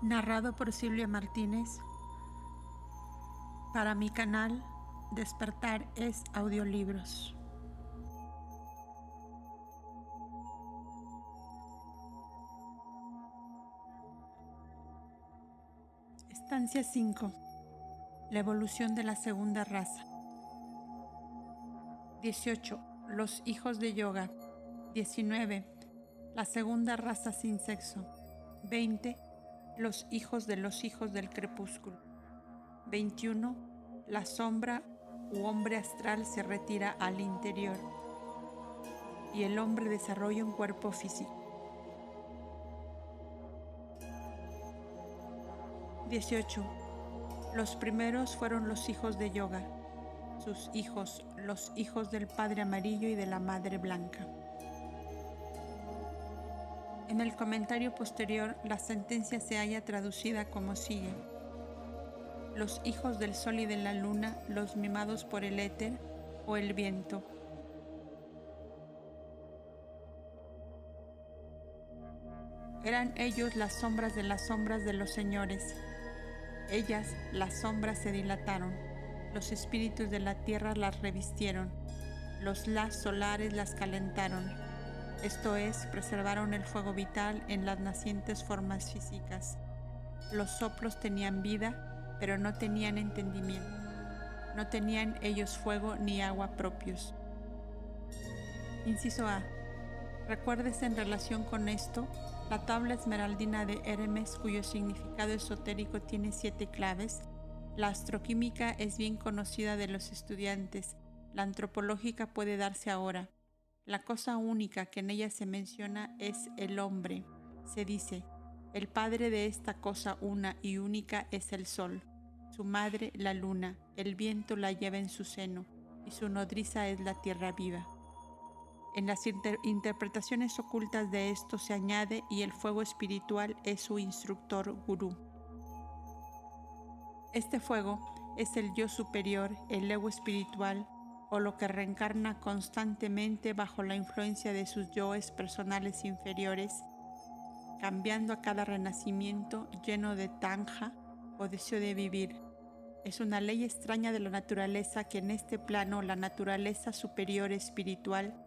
Narrado por Silvia Martínez para mi canal Despertar es Audiolibros. Estancia 5. La evolución de la segunda raza. 18. Los hijos de yoga. 19. La segunda raza sin sexo. 20. Los hijos del crepúsculo. 21. La sombra u hombre astral se retira al interior y el hombre desarrolla un cuerpo físico. 18. Los primeros fueron los hijos de yoga, sus hijos, los hijos del Padre Amarillo y de la Madre Blanca. En el comentario posterior, la sentencia se halla traducida como sigue: los hijos del sol y de la luna, los mimados por el éter o el viento. Eran ellos las sombras de los señores. Ellas, las sombras, se dilataron. Los espíritus de la tierra las revistieron. Los las solares las calentaron. Esto es, preservaron el fuego vital en las nacientes formas físicas. Los soplos tenían vida, pero no tenían entendimiento. No tenían ellos fuego ni agua propios. Inciso A. Recuérdese en relación con esto la tabla esmeraldina de Hermes, cuyo significado esotérico tiene 7 claves. La astroquímica es bien conocida de los estudiantes. La antropológica puede darse ahora. La cosa única que en ella se menciona es el hombre. Se dice: el padre de esta cosa una y única es el sol, su madre la luna, el viento la lleva en su seno y su nodriza es la tierra viva. En las interpretaciones ocultas de esto se añade: y el fuego espiritual es su instructor gurú. Este fuego es el yo superior, el ego espiritual, o lo que reencarna constantemente bajo la influencia de sus yoes personales inferiores, cambiando a cada renacimiento, lleno de tanja o deseo de vivir. Es una ley extraña de la naturaleza que en este plano la naturaleza superior espiritual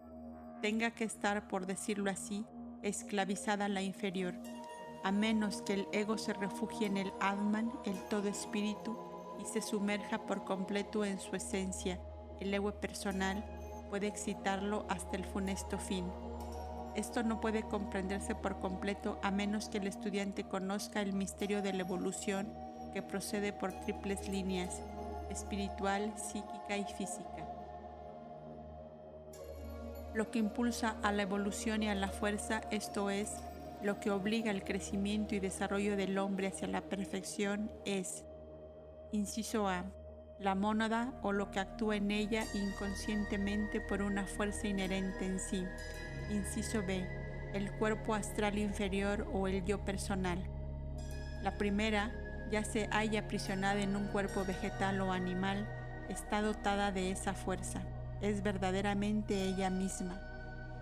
tenga que estar, por decirlo así, esclavizada a la inferior, a menos que el ego se refugie en el Atman, el todo espíritu, y se sumerja por completo en su esencia. El ego personal puede excitarlo hasta el funesto fin. Esto no puede comprenderse por completo a menos que el estudiante conozca el misterio de la evolución, que procede por triples líneas: espiritual, psíquica y física. Lo que impulsa a la evolución y a la fuerza, esto es, lo que obliga al crecimiento y desarrollo del hombre hacia la perfección, es: inciso A, la mónada o lo que actúa en ella inconscientemente por una fuerza inherente en sí. Inciso B, el cuerpo astral inferior o el yo personal. La primera, ya se halla aprisionada en un cuerpo vegetal o animal, está dotada de esa fuerza. Es verdaderamente ella misma.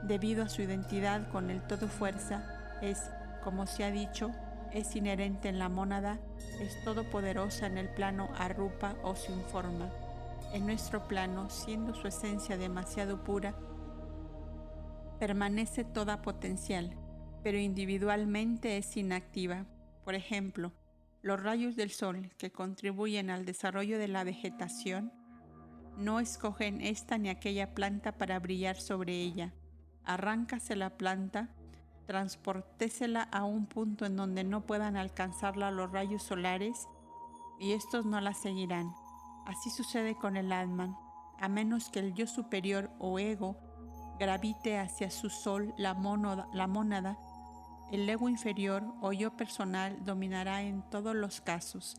Debido a su identidad con el todo fuerza, es, como se ha dicho, es inherente en la mónada, es todopoderosa en el plano arrupa o sin forma. En nuestro plano, siendo su esencia demasiado pura, permanece toda potencial, pero individualmente es inactiva. Por ejemplo, los rayos del sol que contribuyen al desarrollo de la vegetación no escogen esta ni aquella planta para brillar sobre ella. Arráncase la planta, transportésela a un punto en donde no puedan alcanzarla los rayos solares y estos no la seguirán. Así sucede con el Atman, a menos que el yo superior o ego gravite hacia su sol, la mónada, el ego inferior o yo personal dominará en todos los casos,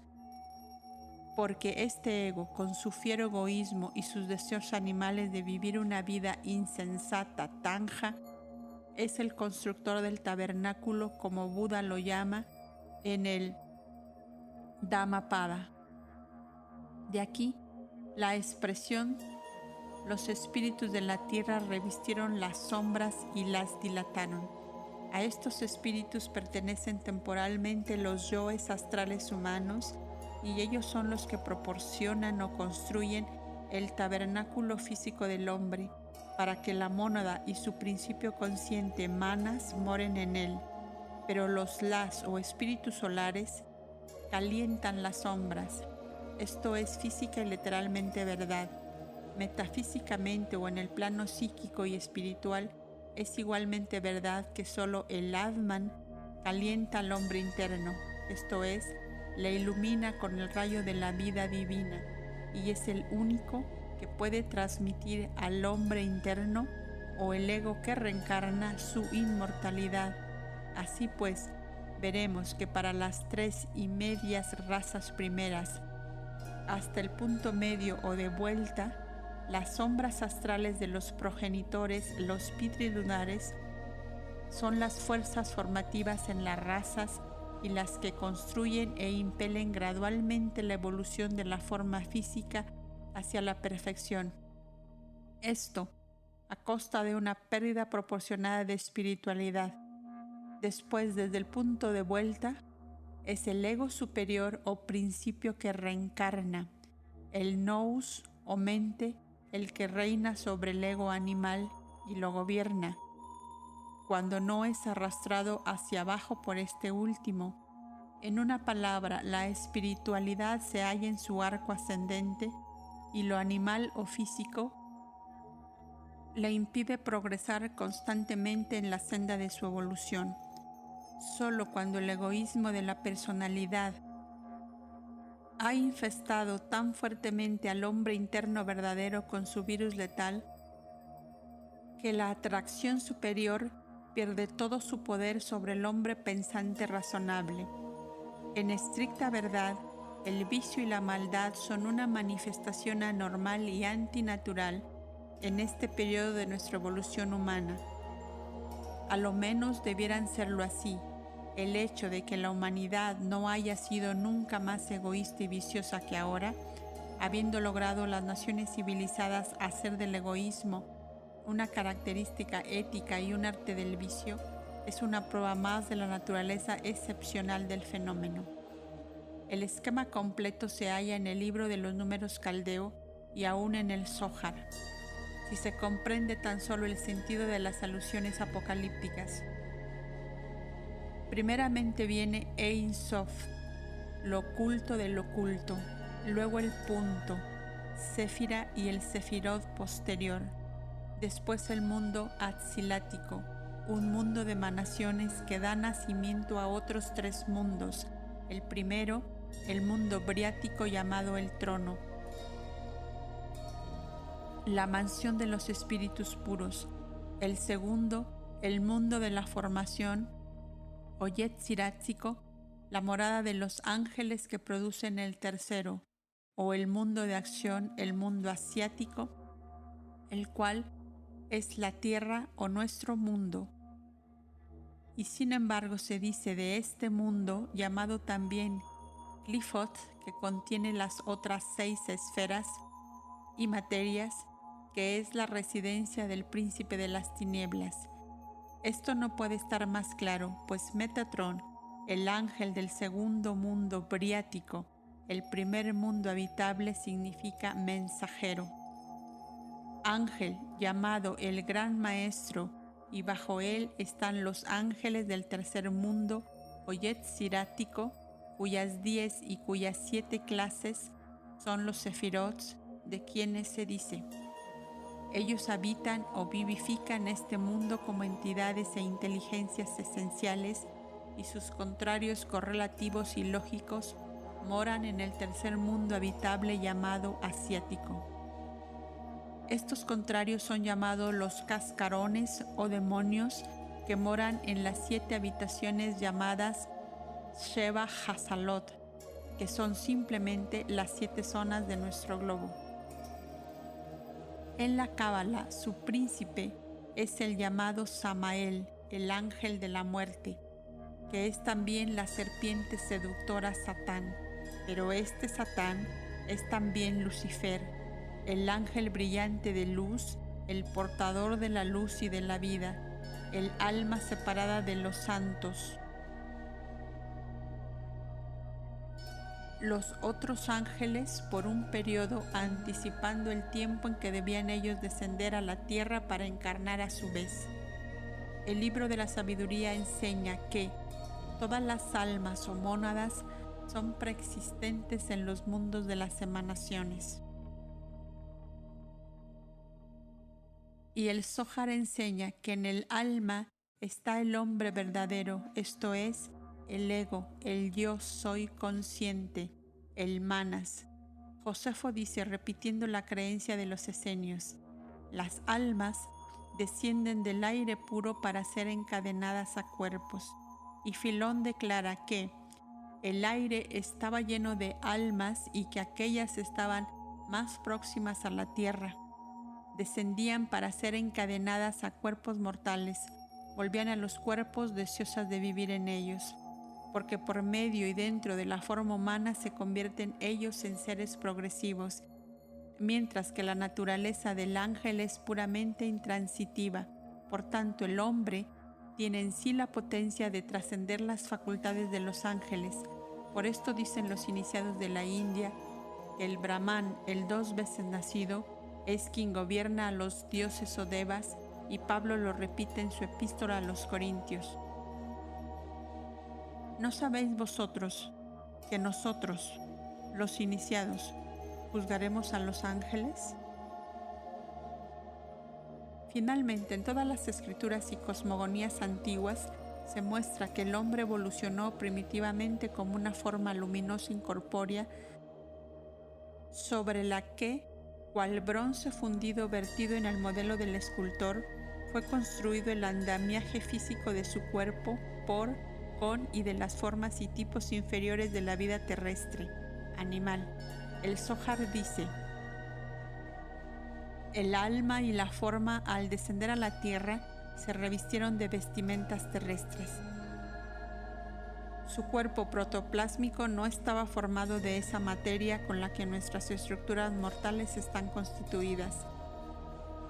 porque este ego, con su fiero egoísmo y sus deseos animales de vivir una vida insensata, tanja, es el constructor del tabernáculo, como Buda lo llama en el Dhammapada. De aquí la expresión: los espíritus de la tierra revistieron las sombras y las dilataron. A estos espíritus pertenecen temporalmente los yoes astrales humanos y ellos son los que proporcionan o construyen el tabernáculo físico del hombre para que la mónada y su principio consciente manas moren en él. Pero los las o espíritus solares calientan las sombras. Esto es física y literalmente verdad. Metafísicamente o en el plano psíquico y espiritual es igualmente verdad que solo el Atman calienta al hombre interno, esto es, le ilumina con el rayo de la vida divina y es el único que puede transmitir al hombre interno o el ego que reencarna su inmortalidad. Así pues, veremos que para las 3.5 razas primeras, hasta el punto medio o de vuelta, las sombras astrales de los progenitores, los pitrilunares, son las fuerzas formativas en las razas y las que construyen e impelen gradualmente la evolución de la forma física hacia la perfección. Esto a costa de una pérdida proporcionada de espiritualidad. Después, desde el punto de vuelta, es el ego superior o principio que reencarna, el nous o mente, el que reina sobre el ego animal y lo gobierna, cuando no es arrastrado hacia abajo por este último. En una palabra, la espiritualidad se halla en su arco ascendente y lo animal o físico le impide progresar constantemente en la senda de su evolución. Solo cuando el egoísmo de la personalidad ha infestado tan fuertemente al hombre interno verdadero con su virus letal que la atracción superior pierde todo su poder sobre el hombre pensante razonable. En estricta verdad, el vicio y la maldad son una manifestación anormal y antinatural en este periodo de nuestra evolución humana. A lo menos debieran serlo así. El hecho de que la humanidad no haya sido nunca más egoísta y viciosa que ahora, habiendo logrado las naciones civilizadas hacer del egoísmo una característica ética y un arte del vicio, es una prueba más de la naturaleza excepcional del fenómeno. El esquema completo se halla en el libro de los números caldeo y aún en el Zohar, si se comprende tan solo el sentido de las alusiones apocalípticas. Primeramente viene Ein Sof, lo oculto del oculto, luego el punto, Séfira y el Sefirot posterior, después el mundo atzilático, un mundo de emanaciones que da nacimiento a otros 3 mundos. El primero, el mundo briático llamado el trono, la mansión de los espíritus puros. El segundo, el mundo de la formación, o Yetzirático, la morada de los ángeles que producen el tercero, o el mundo de acción, el mundo asiático, el cual es la tierra o nuestro mundo. Y sin embargo se dice de este mundo, llamado también Clifot, que contiene las otras 6 esferas y materias, que es la residencia del príncipe de las tinieblas. Esto no puede estar más claro, pues Metatron, el ángel del segundo mundo briático, el primer mundo habitable, significa mensajero. Ángel llamado el Gran Maestro, y bajo él están los ángeles del tercer mundo o Yetzirático, cuyas 10 y cuyas 7 clases son los Sefirots, de quienes se dice: ellos habitan o vivifican este mundo como entidades e inteligencias esenciales, y sus contrarios correlativos y lógicos moran en el tercer mundo habitable llamado asiático. Estos contrarios son llamados los cascarones o demonios, que moran en las 7 habitaciones llamadas Sheva Hazalot, que son simplemente las 7 zonas de nuestro globo. En la Cábala, su príncipe es el llamado Samael, el ángel de la muerte, que es también la serpiente seductora Satán, pero este Satán es también Lucifer, el ángel brillante de luz, el portador de la luz y de la vida, el alma separada de los santos. Los otros ángeles por un periodo anticipando el tiempo en que debían ellos descender a la tierra para encarnar a su vez. El libro de la sabiduría enseña que todas las almas o mónadas son preexistentes en los mundos de las emanaciones. Y el Zohar enseña que en el alma está el hombre verdadero, esto es, el ego, el yo soy consciente, el manas. Josefo dice, repitiendo la creencia de los esenios, las almas descienden del aire puro para ser encadenadas a cuerpos. Y Filón declara que el aire estaba lleno de almas y que aquellas estaban más próximas a la tierra. Descendían para ser encadenadas a cuerpos mortales, volvían a los cuerpos deseosas de vivir en ellos, porque por medio y dentro de la forma humana se convierten ellos en seres progresivos, mientras que la naturaleza del ángel es puramente intransitiva. Por tanto, el hombre tiene en sí la potencia de trascender las facultades de los ángeles. Por esto dicen los iniciados de la India que el Brahman, el 2 veces nacido, es quien gobierna a los dioses o devas, y Pablo lo repite en su epístola a los Corintios. ¿No sabéis vosotros que nosotros, los iniciados, juzgaremos a los ángeles? Finalmente, en todas las escrituras y cosmogonías antiguas se muestra que el hombre evolucionó primitivamente como una forma luminosa incorpórea sobre la que, cual bronce fundido vertido en el modelo del escultor, fue construido el andamiaje físico de su cuerpo por, con y de las formas y tipos inferiores de la vida terrestre, animal. El Zohar dice, el alma y la forma al descender a la tierra se revistieron de vestimentas terrestres. Su cuerpo protoplásmico no estaba formado de esa materia con la que nuestras estructuras mortales están constituidas.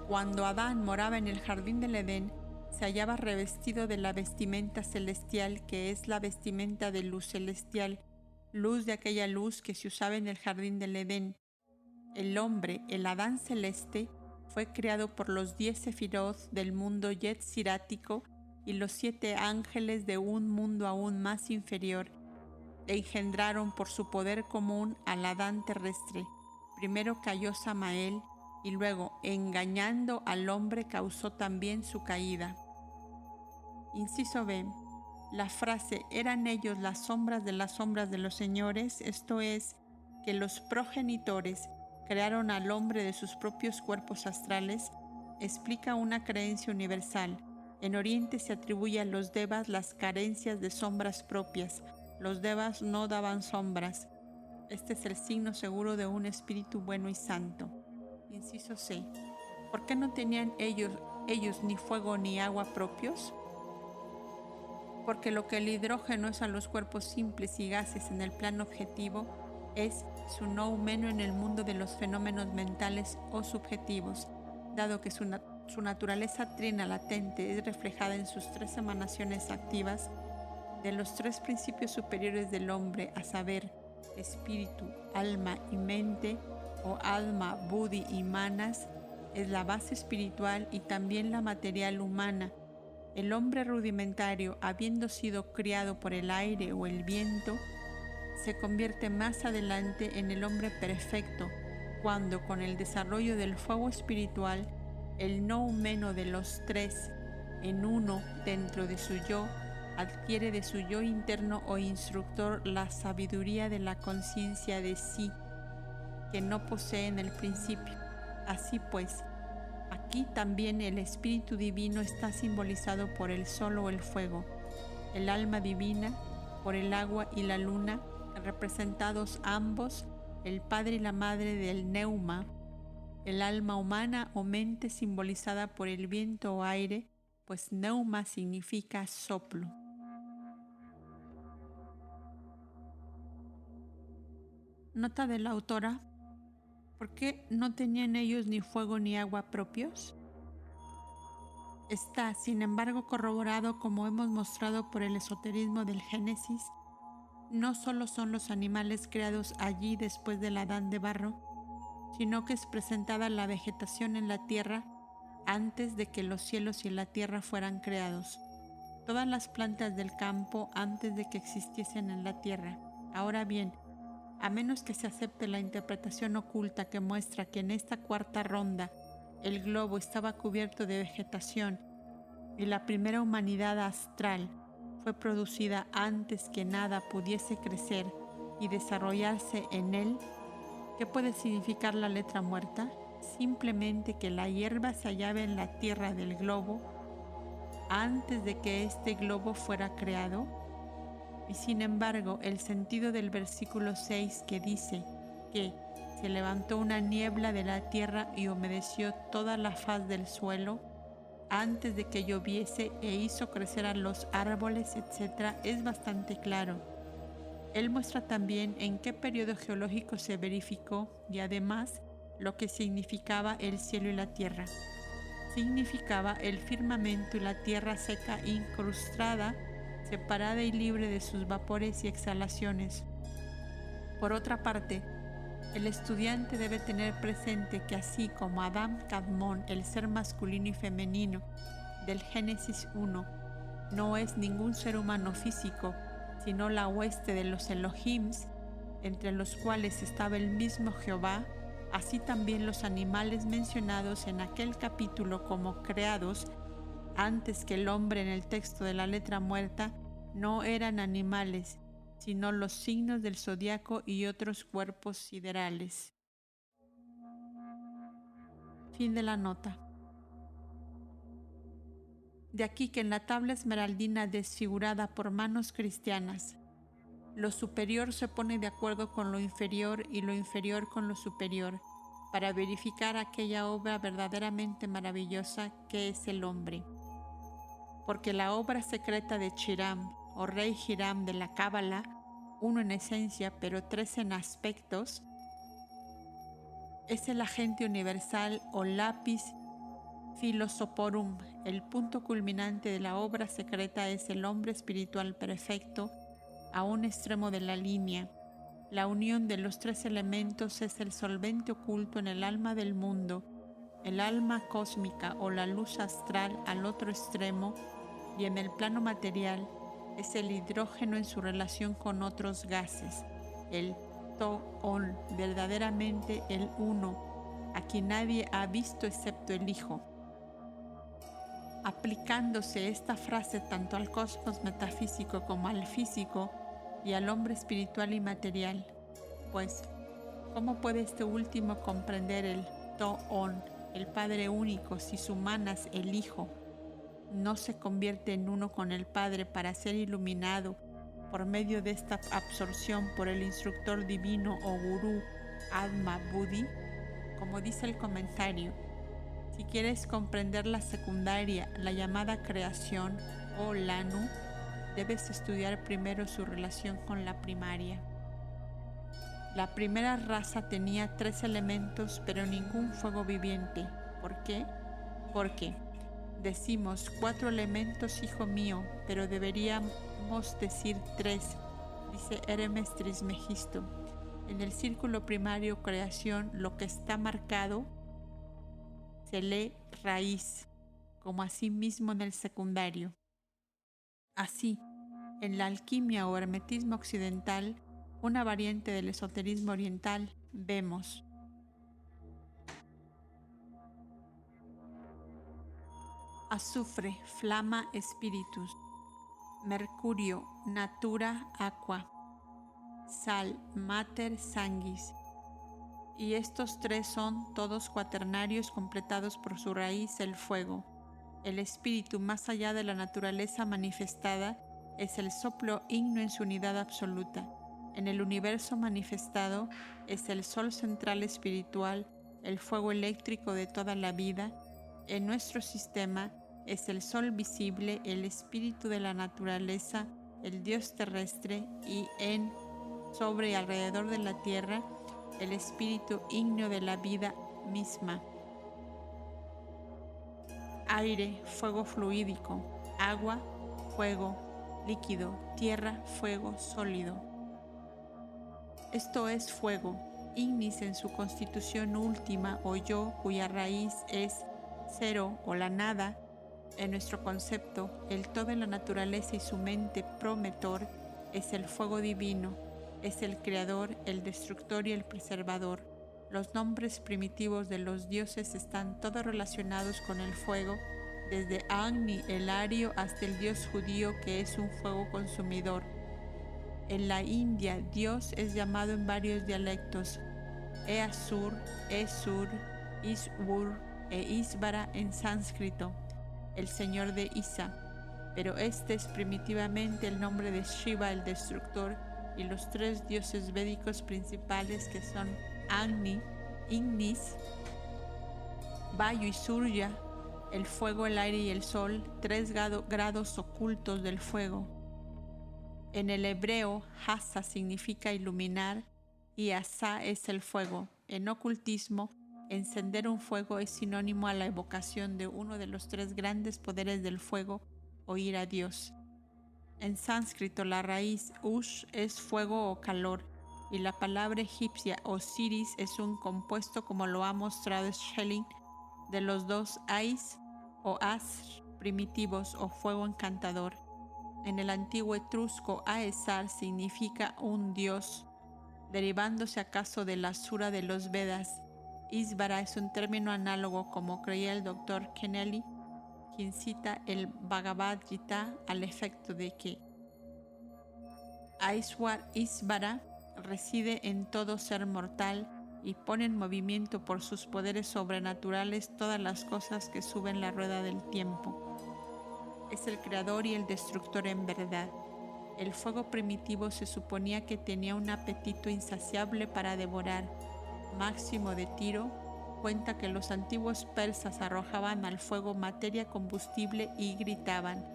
Cuando Adán moraba en el jardín del Edén, se hallaba revestido de la vestimenta celestial, que es la vestimenta de luz celestial, luz de aquella luz que se usaba en el jardín del Edén. El hombre, el Adán celeste, fue creado por los 10 sefirot del mundo yetzirático y los 7 ángeles de un mundo aún más inferior, e engendraron por su poder común al Adán terrestre. Primero cayó Samael, y luego, engañando al hombre, causó también su caída. Inciso B. La frase «eran ellos las sombras de los señores», esto es, que los progenitores crearon al hombre de sus propios cuerpos astrales, explica una creencia universal. En Oriente se atribuye a los devas las carencias de sombras propias. Los devas no daban sombras. Este es el signo seguro de un espíritu bueno y santo. Inciso C. ¿Por qué no tenían ellos ni fuego ni agua propios? Porque lo que el hidrógeno es a los cuerpos simples y gases en el plano objetivo, es su noumeno en el mundo de los fenómenos mentales o subjetivos, dado que su naturaleza trina latente es reflejada en sus 3 emanaciones activas de los 3 principios superiores del hombre, a saber, espíritu, alma y mente, o alma, buddhi y manas, es la base espiritual y también la material humana. El hombre rudimentario, habiendo sido criado por el aire o el viento, se convierte más adelante en el hombre perfecto, cuando con el desarrollo del fuego espiritual, el noumeno de los 3 en uno dentro de su yo, adquiere de su yo interno o instructor la sabiduría de la conciencia de sí, que no posee en el principio. Así pues, aquí también el Espíritu Divino está simbolizado por el sol o el fuego, el alma divina por el agua y la luna, representados ambos, el padre y la madre del neuma, el alma humana o mente simbolizada por el viento o aire, pues neuma significa soplo. Nota de la autora: ¿por qué no tenían ellos ni fuego ni agua propios? Está, sin embargo, corroborado, como hemos mostrado por el esoterismo del Génesis. No solo son los animales creados allí después del Adán de barro, sino que es presentada la vegetación en la tierra antes de que los cielos y la tierra fueran creados. Todas las plantas del campo antes de que existiesen en la tierra. Ahora bien, a menos que se acepte la interpretación oculta que muestra que en esta cuarta ronda el globo estaba cubierto de vegetación y la primera humanidad astral fue producida antes que nada pudiese crecer y desarrollarse en él, ¿qué puede significar la letra muerta? Simplemente que la hierba se hallaba en la tierra del globo antes de que este globo fuera creado. Y sin embargo, el sentido del versículo 6 que dice que se levantó una niebla de la tierra y humedeció toda la faz del suelo antes de que lloviese e hizo crecer a los árboles, etc., es bastante claro. Él muestra también en qué periodo geológico se verificó y además lo que significaba el cielo y la tierra. Significaba el firmamento y la tierra seca incrustada, separada y libre de sus vapores y exhalaciones. Por otra parte, el estudiante debe tener presente que así como Adam Kadmon, el ser masculino y femenino del Génesis 1, no es ningún ser humano físico, sino la hueste de los Elohims, entre los cuales estaba el mismo Jehová, así también los animales mencionados en aquel capítulo como creados antes que el hombre en el texto de la letra muerta no eran animales, sino los signos del zodiaco y otros cuerpos siderales. Fin de la nota. De aquí que en la tabla esmeraldina desfigurada por manos cristianas, lo superior se pone de acuerdo con lo inferior y lo inferior con lo superior, para verificar aquella obra verdaderamente maravillosa que es el hombre. Porque la obra secreta de Chiram, o rey Hiram de la Cábala, uno en esencia pero tres en aspectos, es el agente universal o lápiz philosoporum. El punto culminante de la obra secreta es el hombre espiritual perfecto a un extremo de la línea. La unión de los tres elementos es el solvente oculto en el alma del mundo, el alma cósmica o la luz astral al otro extremo, y en el plano material es el hidrógeno en su relación con otros gases, el To-On, verdaderamente el uno, a quien nadie ha visto excepto el Hijo. Aplicándose esta frase tanto al cosmos metafísico como al físico y al hombre espiritual y material, pues, ¿cómo puede este último comprender el To-On, el Padre único, si su manas, el Hijo, no se convierte en uno con el Padre para ser iluminado por medio de esta absorción por el instructor divino o gurú Atma Buddhi? Como dice el comentario, si quieres comprender la secundaria, la llamada creación o Lanu, debes estudiar primero su relación con la primaria. La primera raza tenía tres elementos, pero ningún fuego viviente. ¿Por qué? Porque decimos 4 elementos, hijo mío, pero deberíamos decir 3, dice Hermes Trismegisto. En el círculo primario creación, lo que está marcado se lee raíz, como así mismo en el secundario. Así, en la alquimia o hermetismo occidental, una variante del esoterismo oriental, vemos azufre, flama spiritus, mercurio, natura aqua, sal, mater sanguis, y estos tres son todos cuaternarios completados por su raíz, el fuego. El espíritu más allá de la naturaleza manifestada es el soplo ígneo en su unidad absoluta. En el universo manifestado es el sol central espiritual, el fuego eléctrico de toda la vida. En nuestro sistema es el sol visible, el espíritu de la naturaleza, el Dios terrestre, y sobre y alrededor de la tierra, el espíritu ígneo de la vida misma. aire, fuego fluídico, agua, fuego líquido, tierra, fuego sólido. Esto es fuego, ignis en su constitución última o yo, cuya raíz es cero o la nada. En nuestro concepto, el todo en la naturaleza y su mente prometor es el fuego divino, es el creador, el destructor y el preservador. Los nombres primitivos de los dioses están todos relacionados con el fuego, desde Agni, el ario, hasta el dios judío que es un fuego consumidor. En la India, Dios es llamado en varios dialectos: Easur, Esur, Iswur e Isvara en sánscrito, el señor de Isa, pero este es primitivamente el nombre de Shiva, el destructor, y los tres dioses védicos principales que son Agni, Ignis, Vayu y Surya, el fuego, el aire y el sol, tres grados ocultos del fuego. En el hebreo, Hasa significa iluminar y Asa es el fuego. En ocultismo, encender un fuego es sinónimo a la evocación de uno de los tres grandes poderes del fuego o ir a Dios. En sánscrito, la raíz Ush es fuego o calor, y la palabra egipcia Osiris es un compuesto, como lo ha mostrado Schelling, de los dos Ais o Asr primitivos o fuego encantador. En el antiguo etrusco, Aesar significa un dios, derivándose acaso de la Asura de los Vedas. Isvara es un término análogo, como creía el Dr. Kennelly, quien cita el Bhagavad Gita al efecto de que Isvara reside en todo ser mortal y pone en movimiento por sus poderes sobrenaturales todas las cosas que suben la rueda del tiempo. Es el creador y el destructor en verdad. El fuego primitivo se suponía que tenía un apetito insaciable para devorar. Máximo de Tiro cuenta que los antiguos persas arrojaban al fuego materia combustible y gritaban: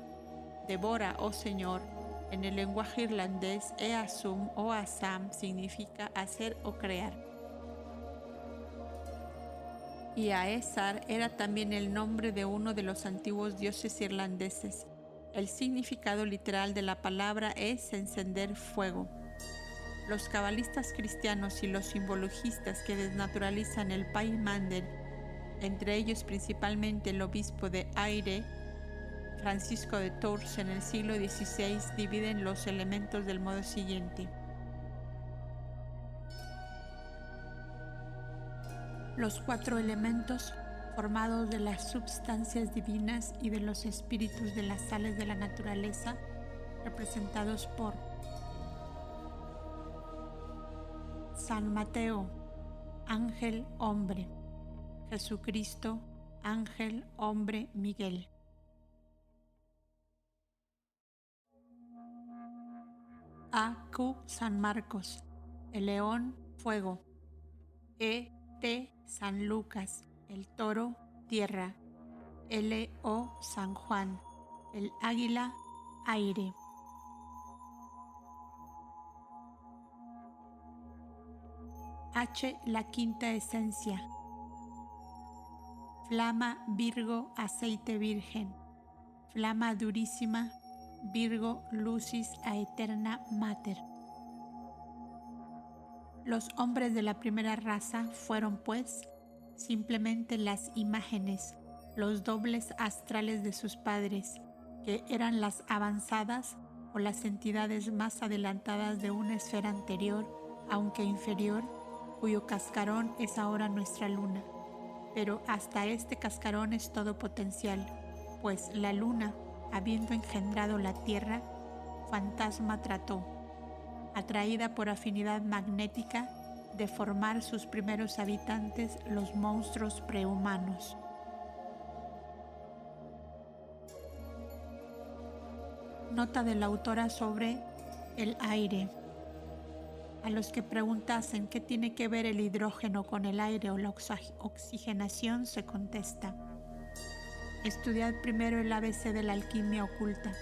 «Devora, oh Señor». En el lenguaje irlandés, Easum o Asam significa hacer o crear. Y Aesar era también el nombre de uno de los antiguos dioses irlandeses. El significado literal de la palabra es encender fuego. Los cabalistas cristianos y los simbologistas que desnaturalizan el Paimander, entre ellos principalmente el obispo de Aire, Francisco de Tours, en el siglo XVI, dividen los elementos del modo siguiente. Los cuatro elementos formados de las substancias divinas y de los espíritus de las sales de la naturaleza, representados por San Mateo, ángel hombre; Jesucristo, ángel hombre Miguel. A.Q. San Marcos, el león, fuego. E.T. San Lucas, el toro, tierra. L.O. San Juan, el águila, aire. H. La quinta esencia. Flama Virgo, aceite virgen. Flama durísima, Virgo lucis aeterna mater. Los hombres de la primera raza fueron, pues, simplemente las imágenes, los dobles astrales de sus padres, que eran las avanzadas o las entidades más adelantadas de una esfera anterior, aunque inferior, cuyo cascarón es ahora nuestra luna. Pero hasta este cascarón es todo potencial, pues la luna, habiendo engendrado la tierra, fantasma trató, atraída por afinidad magnética, de formar sus primeros habitantes, los monstruos prehumanos. Nota de la autora sobre el aire. A los que preguntasen qué tiene que ver el hidrógeno con el aire o la oxigenación, se contesta: estudiad primero el ABC de la alquimia oculta.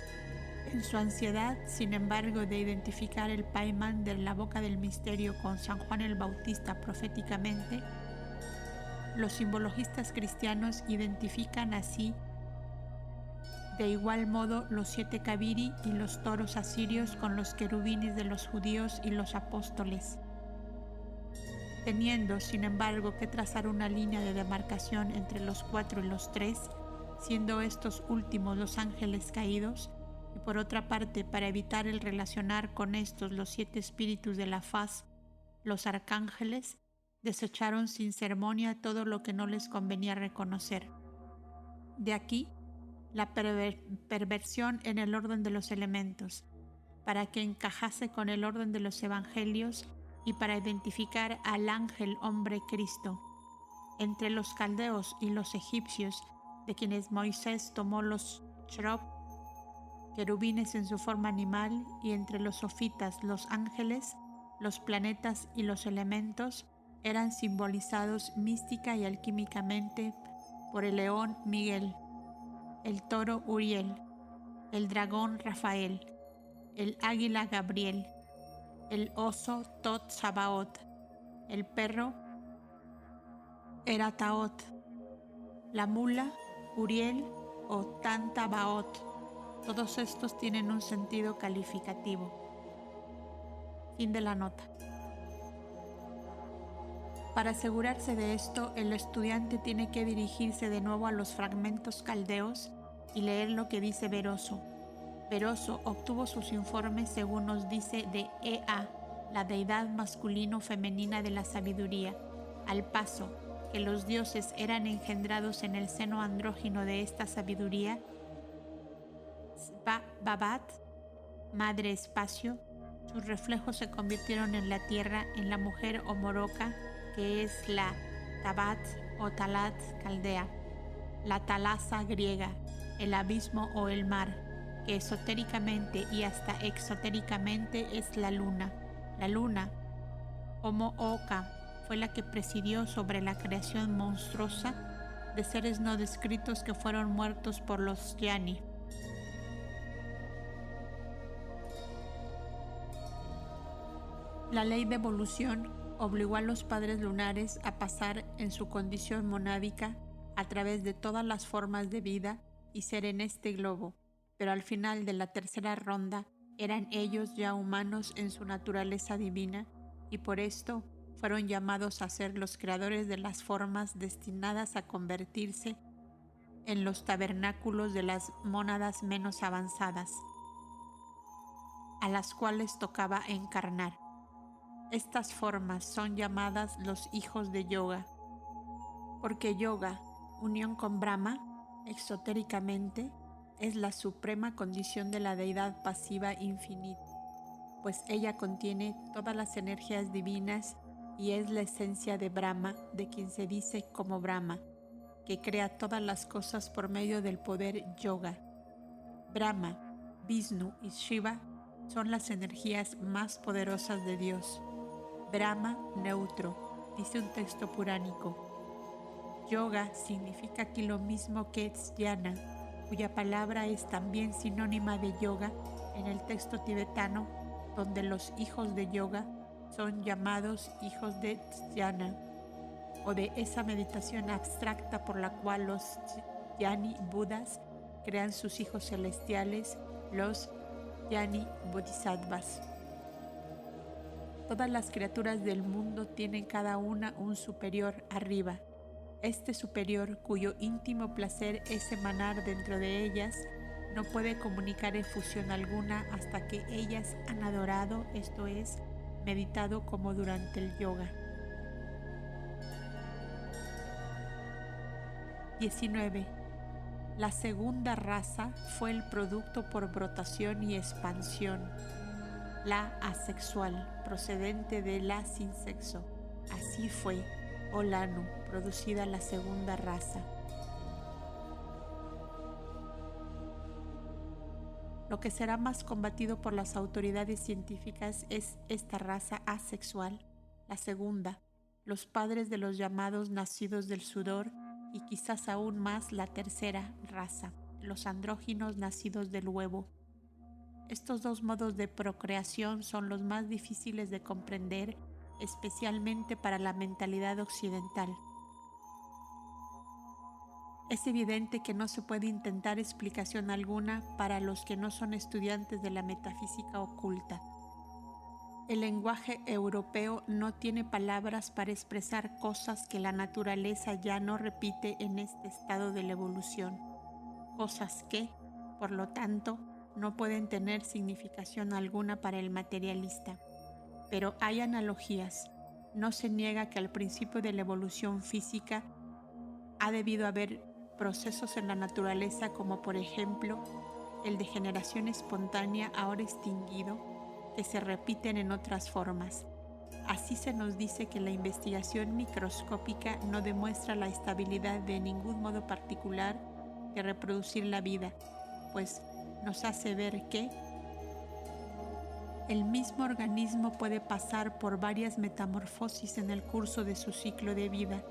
En su ansiedad, sin embargo, de identificar el Paimander, la boca del misterio, con San Juan el Bautista proféticamente, los simbologistas cristianos identifican así De igual modo, los 7 Kabiri y los toros asirios con los querubines de los judíos y los apóstoles. Teniendo, sin embargo, que trazar una línea de demarcación entre los 4 y los 3, siendo estos últimos los ángeles caídos, y por otra parte, para evitar el relacionar con estos los 7 espíritus de la faz, los arcángeles desecharon sin ceremonia todo lo que no les convenía reconocer. De aquí la perversión en el orden de los elementos, para que encajase con el orden de los evangelios y para identificar al ángel hombre Cristo. Entre los caldeos y los egipcios, de quienes Moisés tomó los cherub, querubines en su forma animal, y entre los sofitas, los ángeles, los planetas y los elementos, eran simbolizados mística y alquímicamente por el león Miguel, el toro Uriel, el dragón Rafael, el águila Gabriel, el oso Tot Sabaoth, el perro Erataoth, la mula Uriel o Tantabaoth. Todos estos tienen un sentido calificativo. Fin de la nota. Para asegurarse de esto, el estudiante tiene que dirigirse de nuevo a los fragmentos caldeos y leer lo que dice Beroso. Beroso obtuvo sus informes, según nos dice, de Ea, la deidad masculino-femenina de la sabiduría, al paso que los dioses eran engendrados en el seno andrógino de esta sabiduría. Babat, madre espacio, sus reflejos se convirtieron en la tierra, en la mujer homoroca, que es la Tabat o Talat caldea, la Talasa griega, el abismo o el mar, que esotéricamente y hasta exotéricamente es la luna. La luna, Homo Oca, fue la que presidió sobre la creación monstruosa de seres no descritos que fueron muertos por los Yani. La ley de evolución obligó a los padres lunares a pasar en su condición monádica a través de todas las formas de vida y ser en este globo, pero al final de la tercera ronda eran ellos ya humanos en su naturaleza divina y por esto fueron llamados a ser los creadores de las formas destinadas a convertirse en los tabernáculos de las mónadas menos avanzadas, a las cuales tocaba encarnar. Estas formas son llamadas los hijos de Yoga, porque Yoga, unión con Brahma, exotéricamente, es la suprema condición de la deidad pasiva infinita, pues ella contiene todas las energías divinas y es la esencia de Brahma, de quien se dice como Brahma, que crea todas las cosas por medio del poder Yoga. Brahma, Vishnu y Shiva son las energías más poderosas de Dios. Brahma neutro, dice un texto puránico. Yoga significa aquí lo mismo que Dhyana, cuya palabra es también sinónima de yoga en el texto tibetano, donde los hijos de yoga son llamados hijos de Dhyana, o de esa meditación abstracta por la cual los Dhyani Budas crean sus hijos celestiales, los Dhyani Bodhisattvas. Todas las criaturas del mundo tienen cada una un superior arriba. Este superior, cuyo íntimo placer es emanar dentro de ellas, no puede comunicar efusión alguna hasta que ellas han adorado, esto es, meditado como durante el yoga. 19. La segunda raza fue el producto por brotación y expansión, la asexual, procedente de la sin sexo. Así fue, Olanu, producida la segunda raza. Lo que será más combatido por las autoridades científicas es esta raza asexual, la segunda, los padres de los llamados nacidos del sudor y quizás aún más la tercera raza, los andróginos nacidos del huevo. Estos dos modos de procreación son los más difíciles de comprender, especialmente para la mentalidad occidental. Es evidente que no se puede intentar explicación alguna para los que no son estudiantes de la metafísica oculta. El lenguaje europeo no tiene palabras para expresar cosas que la naturaleza ya no repite en este estado de la evolución, cosas que, por lo tanto, no pueden tener significación alguna para el materialista. Pero hay analogías. No se niega que al principio de la evolución física ha debido haber procesos en la naturaleza como por ejemplo el de generación espontánea ahora extinguido que se repiten en otras formas. Así se nos dice que la investigación microscópica no demuestra la estabilidad de ningún modo particular de reproducir la vida, pues nos hace ver que el mismo organismo puede pasar por varias metamorfosis en el curso de su ciclo de vida,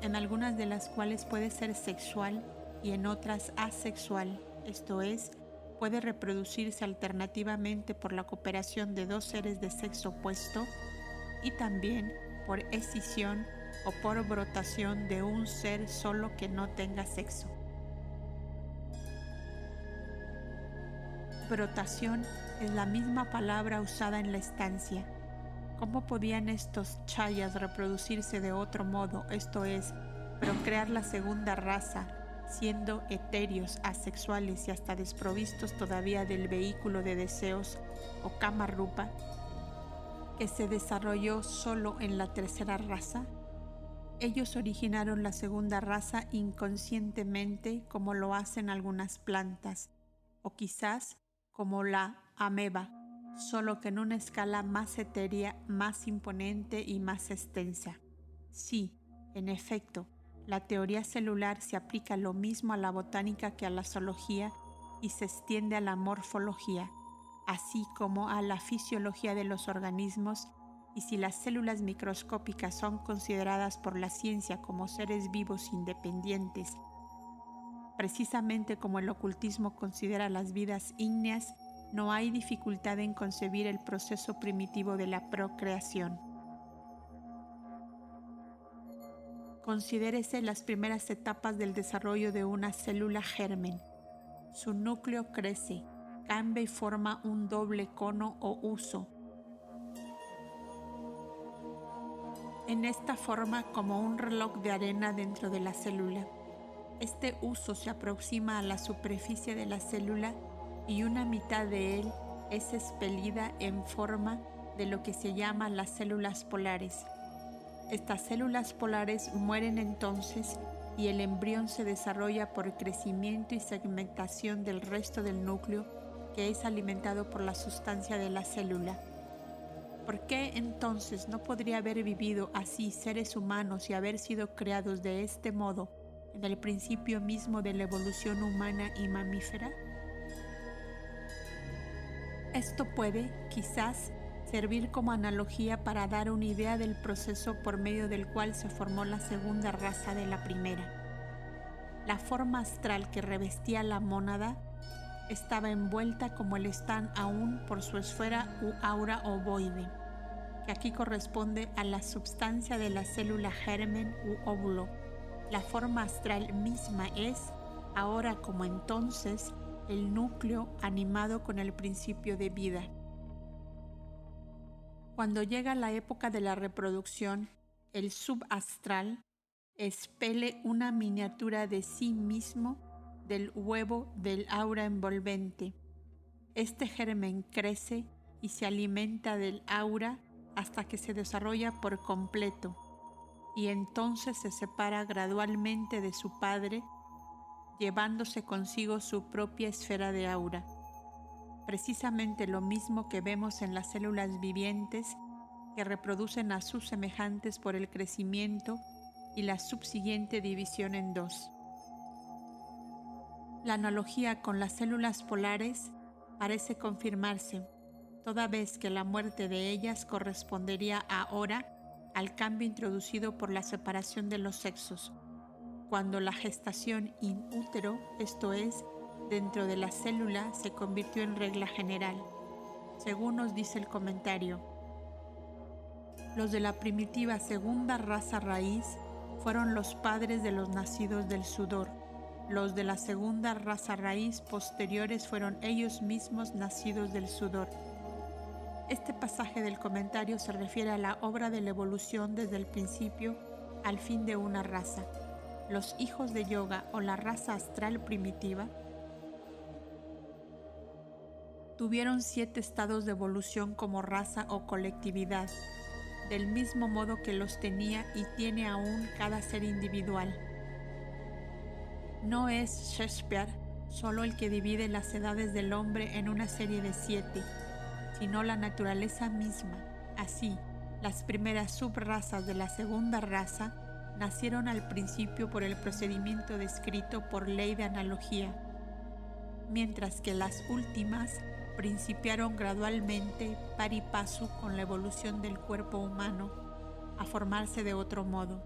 en algunas de las cuales puede ser sexual y en otras asexual, esto es, puede reproducirse alternativamente por la cooperación de dos seres de sexo opuesto y también por escisión o por brotación de un ser solo que no tenga sexo. Brotación es la misma palabra usada en la estancia. ¿Cómo podían estos chayas reproducirse de otro modo, esto es, procrear la segunda raza, siendo etéreos, asexuales y hasta desprovistos todavía del vehículo de deseos o kama rupa, que se desarrolló solo en la tercera raza? Ellos originaron la segunda raza inconscientemente, como lo hacen algunas plantas, o quizás como la ameba, solo que en una escala más etérea, más imponente y más extensa. Sí, en efecto, la teoría celular se aplica lo mismo a la botánica que a la zoología y se extiende a la morfología, así como a la fisiología de los organismos, y si las células microscópicas son consideradas por la ciencia como seres vivos independientes, precisamente como el ocultismo considera las vidas ígneas, no hay dificultad en concebir el proceso primitivo de la procreación. Considérese las primeras etapas del desarrollo de una célula germen. Su núcleo crece, cambia y forma un doble cono o huso. En esta forma como un reloj de arena dentro de la célula. Este huso se aproxima a la superficie de la célula y una mitad de él es expelida en forma de lo que se llama las células polares. Estas células polares mueren entonces y el embrión se desarrolla por crecimiento y segmentación del resto del núcleo que es alimentado por la sustancia de la célula. ¿Por qué entonces no podría haber vivido así seres humanos y haber sido creados de este modo en el principio mismo de la evolución humana y mamífera? Esto puede, quizás, servir como analogía para dar una idea del proceso por medio del cual se formó la segunda raza de la primera. La forma astral que revestía la mónada estaba envuelta como lo están aún por su esfera u aura ovoide, que aquí corresponde a la substancia de la célula germen u óvulo. La forma astral misma es, ahora como entonces, el núcleo animado con el principio de vida. Cuando llega la época de la reproducción, el subastral expele una miniatura de sí mismo del huevo del aura envolvente. Este germen crece y se alimenta del aura hasta que se desarrolla por completo, y entonces se separa gradualmente de su padre, llevándose consigo su propia esfera de aura. Precisamente lo mismo que vemos en las células vivientes que reproducen a sus semejantes por el crecimiento y la subsiguiente división en dos. La analogía con las células polares parece confirmarse, toda vez que la muerte de ellas correspondería ahora al cambio introducido por la separación de los sexos, cuando la gestación in útero, esto es, dentro de la célula, se convirtió en regla general, según nos dice el comentario. Los de la primitiva segunda raza raíz fueron los padres de los nacidos del sudor. Los de la segunda raza raíz posteriores fueron ellos mismos nacidos del sudor. Este pasaje del comentario se refiere a la obra de la evolución desde el principio al fin de una raza. Los hijos de Yoga o la raza astral primitiva tuvieron 7 estados de evolución como raza o colectividad, del mismo modo que los tenía y tiene aún cada ser individual. No es Shakespeare solo el que divide las edades del hombre en una serie de 7, sino la naturaleza misma. Así, las primeras subrazas de la segunda raza nacieron al principio por el procedimiento descrito por ley de analogía, mientras que las últimas principiaron gradualmente pari passu con la evolución del cuerpo humano a formarse de otro modo.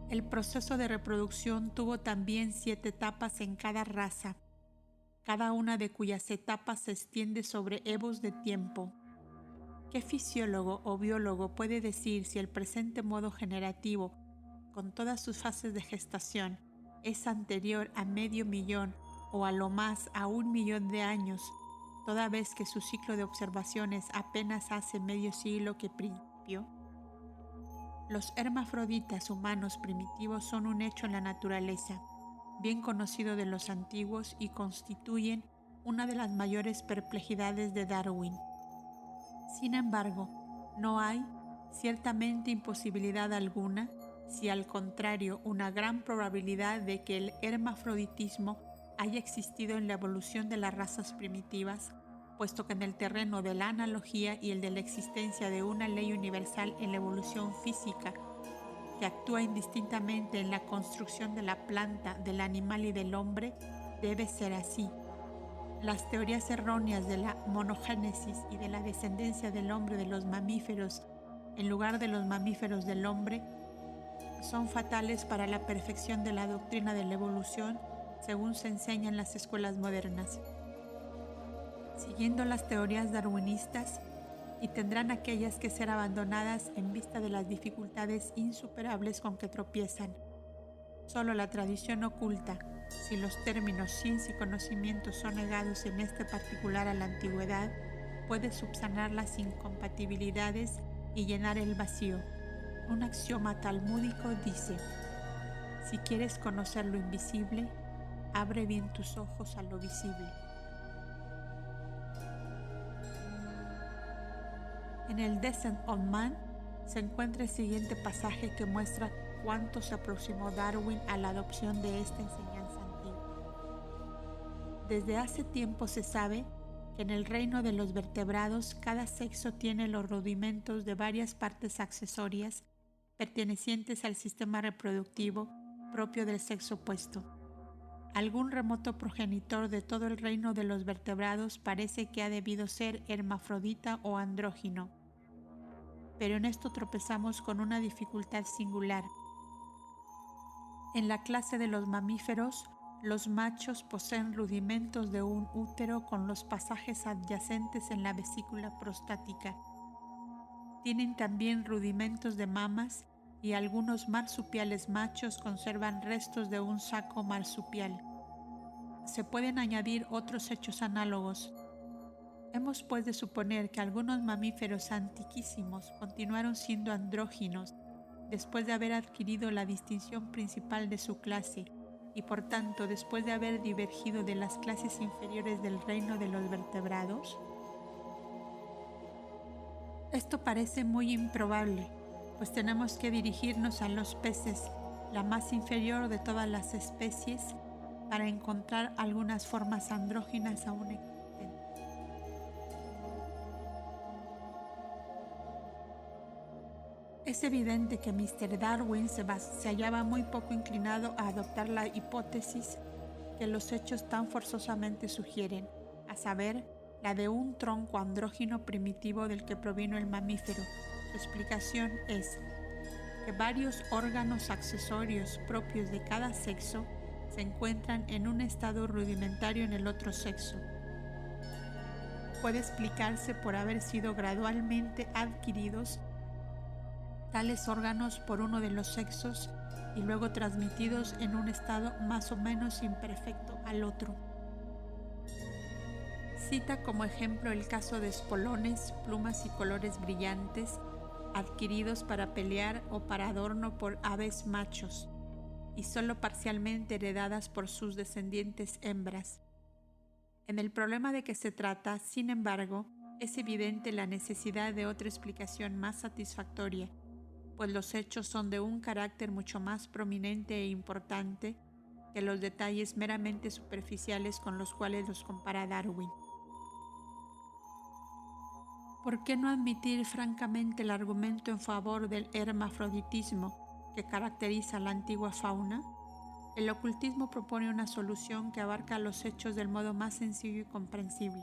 El proceso de reproducción tuvo también 7 etapas en cada raza, cada una de cuyas etapas se extiende sobre evos de tiempo. ¿Qué fisiólogo o biólogo puede decir si el presente modo generativo, con todas sus fases de gestación, es anterior a medio millón o a lo más a 1.000.000 de años, toda vez que su ciclo de observaciones apenas hace medio siglo que principió? Los hermafroditas humanos primitivos son un hecho en la naturaleza, bien conocido de los antiguos, y constituyen una de las mayores perplejidades de Darwin. Sin embargo, no hay ciertamente imposibilidad alguna, si al contrario una gran probabilidad de que el hermafroditismo haya existido en la evolución de las razas primitivas, puesto que en el terreno de la analogía y el de la existencia de una ley universal en la evolución física que actúa indistintamente en la construcción de la planta, del animal y del hombre, debe ser así. Las teorías erróneas de la monogénesis y de la descendencia del hombre de los mamíferos en lugar de los mamíferos del hombre son fatales para la perfección de la doctrina de la evolución según se enseña en las escuelas modernas. Siguiendo las teorías darwinistas, y tendrán aquellas que ser abandonadas en vista de las dificultades insuperables con que tropiezan. Solo la tradición oculta, si los términos ciencia y conocimiento son negados en este particular a la antigüedad, puede subsanar las incompatibilidades y llenar el vacío. Un axioma talmúdico dice: si quieres conocer lo invisible, abre bien tus ojos a lo visible. En el Descent of Man se encuentra el siguiente pasaje que muestra cuánto se aproximó Darwin a la adopción de esta enseñanza antigua. Desde hace tiempo se sabe que en el reino de los vertebrados cada sexo tiene los rudimentos de varias partes accesorias pertenecientes al sistema reproductivo propio del sexo opuesto. Algún remoto progenitor de todo el reino de los vertebrados parece que ha debido ser hermafrodita o andrógino. Pero en esto tropezamos con una dificultad singular. En la clase de los mamíferos, los machos poseen rudimentos de un útero con los pasajes adyacentes en la vesícula prostática. Tienen también rudimentos de mamas y algunos marsupiales machos conservan restos de un saco marsupial. Se pueden añadir otros hechos análogos. Hemos pues de suponer que algunos mamíferos antiquísimos continuaron siendo andróginos después de haber adquirido la distinción principal de su clase y por tanto después de haber divergido de las clases inferiores del reino de los vertebrados. Esto parece muy improbable, pues tenemos que dirigirnos a los peces, la más inferior de todas las especies, para encontrar algunas formas andróginas aún existentes. Es evidente que Mr. Darwin se hallaba muy poco inclinado a adoptar la hipótesis que los hechos tan forzosamente sugieren, a saber, la de un tronco andrógino primitivo del que provino el mamífero. Su explicación es que varios órganos accesorios propios de cada sexo se encuentran en un estado rudimentario en el otro sexo. Puede explicarse por haber sido gradualmente adquiridos tales órganos por uno de los sexos y luego transmitidos en un estado más o menos imperfecto al otro. Cita como ejemplo el caso de espolones, plumas y colores brillantes adquiridos para pelear o para adorno por aves machos y solo parcialmente heredadas por sus descendientes hembras. En el problema de que se trata, sin embargo, es evidente la necesidad de otra explicación más satisfactoria, pues los hechos son de un carácter mucho más prominente e importante que los detalles meramente superficiales con los cuales los compara Darwin. ¿Por qué no admitir francamente el argumento en favor del hermafroditismo que caracteriza a la antigua fauna? El ocultismo propone una solución que abarca los hechos del modo más sencillo y comprensible.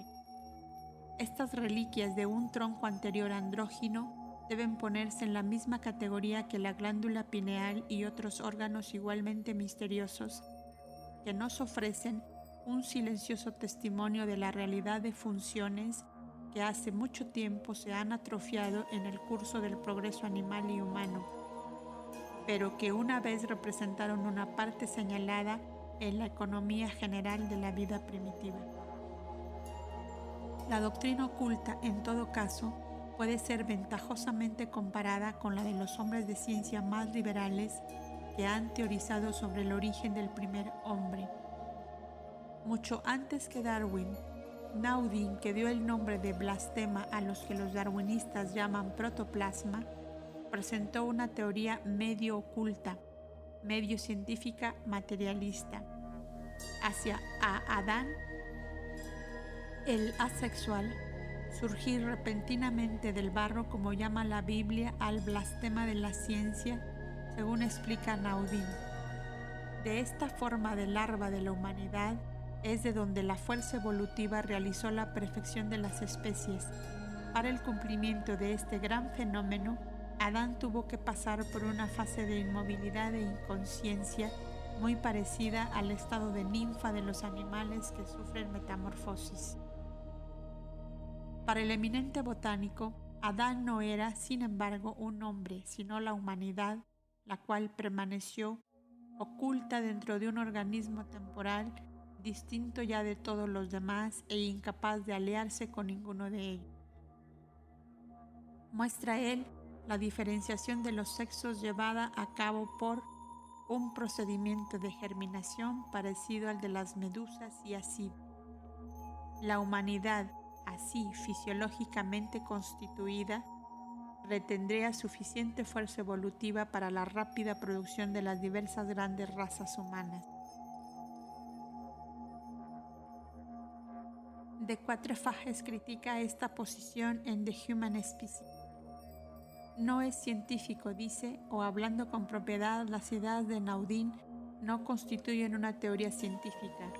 Estas reliquias de un tronco anterior andrógino deben ponerse en la misma categoría que la glándula pineal y otros órganos igualmente misteriosos, que nos ofrecen un silencioso testimonio de la realidad de funciones que hace mucho tiempo se han atrofiado en el curso del progreso animal y humano, pero que una vez representaron una parte señalada en la economía general de la vida primitiva. La doctrina oculta, en todo caso, puede ser ventajosamente comparada con la de los hombres de ciencia más liberales que han teorizado sobre el origen del primer hombre. Mucho antes que Darwin, Naudin, que dio el nombre de blastema a los que los darwinistas llaman protoplasma, presentó una teoría medio oculta, medio científica materialista, hacia Adán, el asexual, surgir repentinamente del barro, como llama la Biblia al blastema de la ciencia, según explica Naudin. De esta forma de larva de la humanidad es de donde la fuerza evolutiva realizó la perfección de las especies. Para el cumplimiento de este gran fenómeno, Adán tuvo que pasar por una fase de inmovilidad e inconsciencia muy parecida al estado de ninfa de los animales que sufren metamorfosis. Para el eminente botánico, Adán no era, sin embargo, un hombre, sino la humanidad, la cual permaneció oculta dentro de un organismo temporal, distinto ya de todos los demás e incapaz de aliarse con ninguno de ellos. Muestra él la diferenciación de los sexos llevada a cabo por un procedimiento de germinación parecido al de las medusas y así. La humanidad, así fisiológicamente constituida, retendría suficiente fuerza evolutiva para la rápida producción de las diversas grandes razas humanas. De Quatrefages critica esta posición en The Human Species. No es científico, dice, o hablando con propiedad, las ideas de Naudin no constituyen una teoría científica,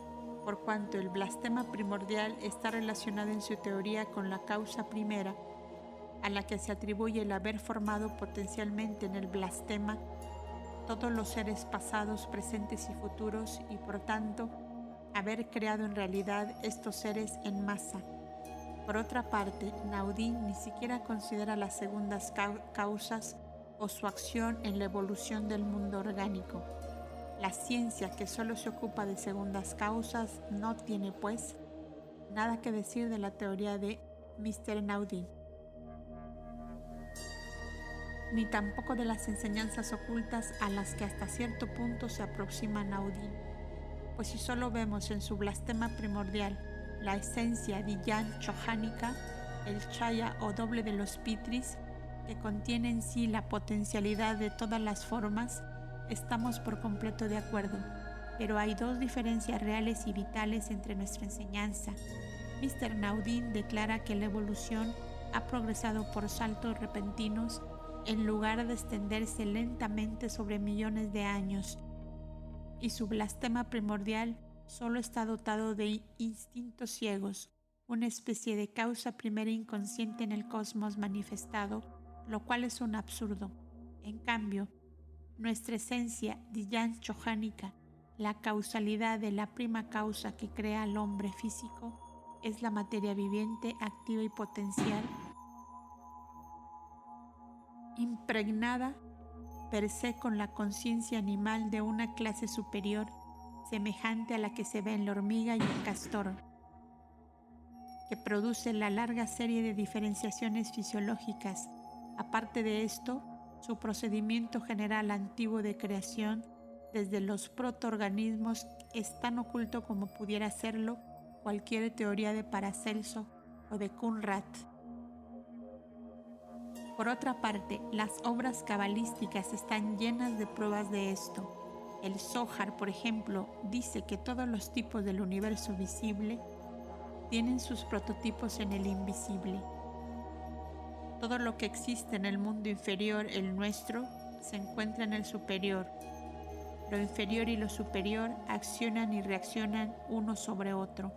por cuanto el blastema primordial está relacionado en su teoría con la causa primera, a la que se atribuye el haber formado potencialmente en el blastema todos los seres pasados, presentes y futuros, y por tanto, haber creado en realidad estos seres en masa. Por otra parte, Naudin ni siquiera considera las segundas causas o su acción en la evolución del mundo orgánico. La ciencia, que solo se ocupa de segundas causas, no tiene, pues, nada que decir de la teoría de Mr. Naudin, ni tampoco de las enseñanzas ocultas a las que hasta cierto punto se aproxima Naudin. Pues si solo vemos en su blastema primordial la esencia Diyan-chojánica, el chaya o doble de los pitris, que contiene en sí la potencialidad de todas las formas, estamos por completo de acuerdo. Pero hay dos diferencias reales y vitales entre nuestra enseñanza. Mr. Naudin declara que la evolución ha progresado por saltos repentinos en lugar de extenderse lentamente sobre millones de años, y su blastema primordial solo está dotado de instintos ciegos, una especie de causa primera inconsciente en el cosmos manifestado, lo cual es un absurdo. En cambio, nuestra esencia Diyan-chojánica, la causalidad de la prima causa que crea al hombre físico, es la materia viviente, activa y potencial, impregnada per se con la conciencia animal de una clase superior, semejante a la que se ve en la hormiga y el castor, que produce la larga serie de diferenciaciones fisiológicas. Aparte de esto, su procedimiento general antiguo de creación desde los protoorganismos es tan oculto como pudiera serlo cualquier teoría de Paracelso o de Conrad. Por otra parte, las obras cabalísticas están llenas de pruebas de esto. El Zohar, por ejemplo, dice que todos los tipos del universo visible tienen sus prototipos en el invisible. Todo lo que existe en el mundo inferior, el nuestro, se encuentra en el superior. Lo inferior y lo superior accionan y reaccionan uno sobre otro.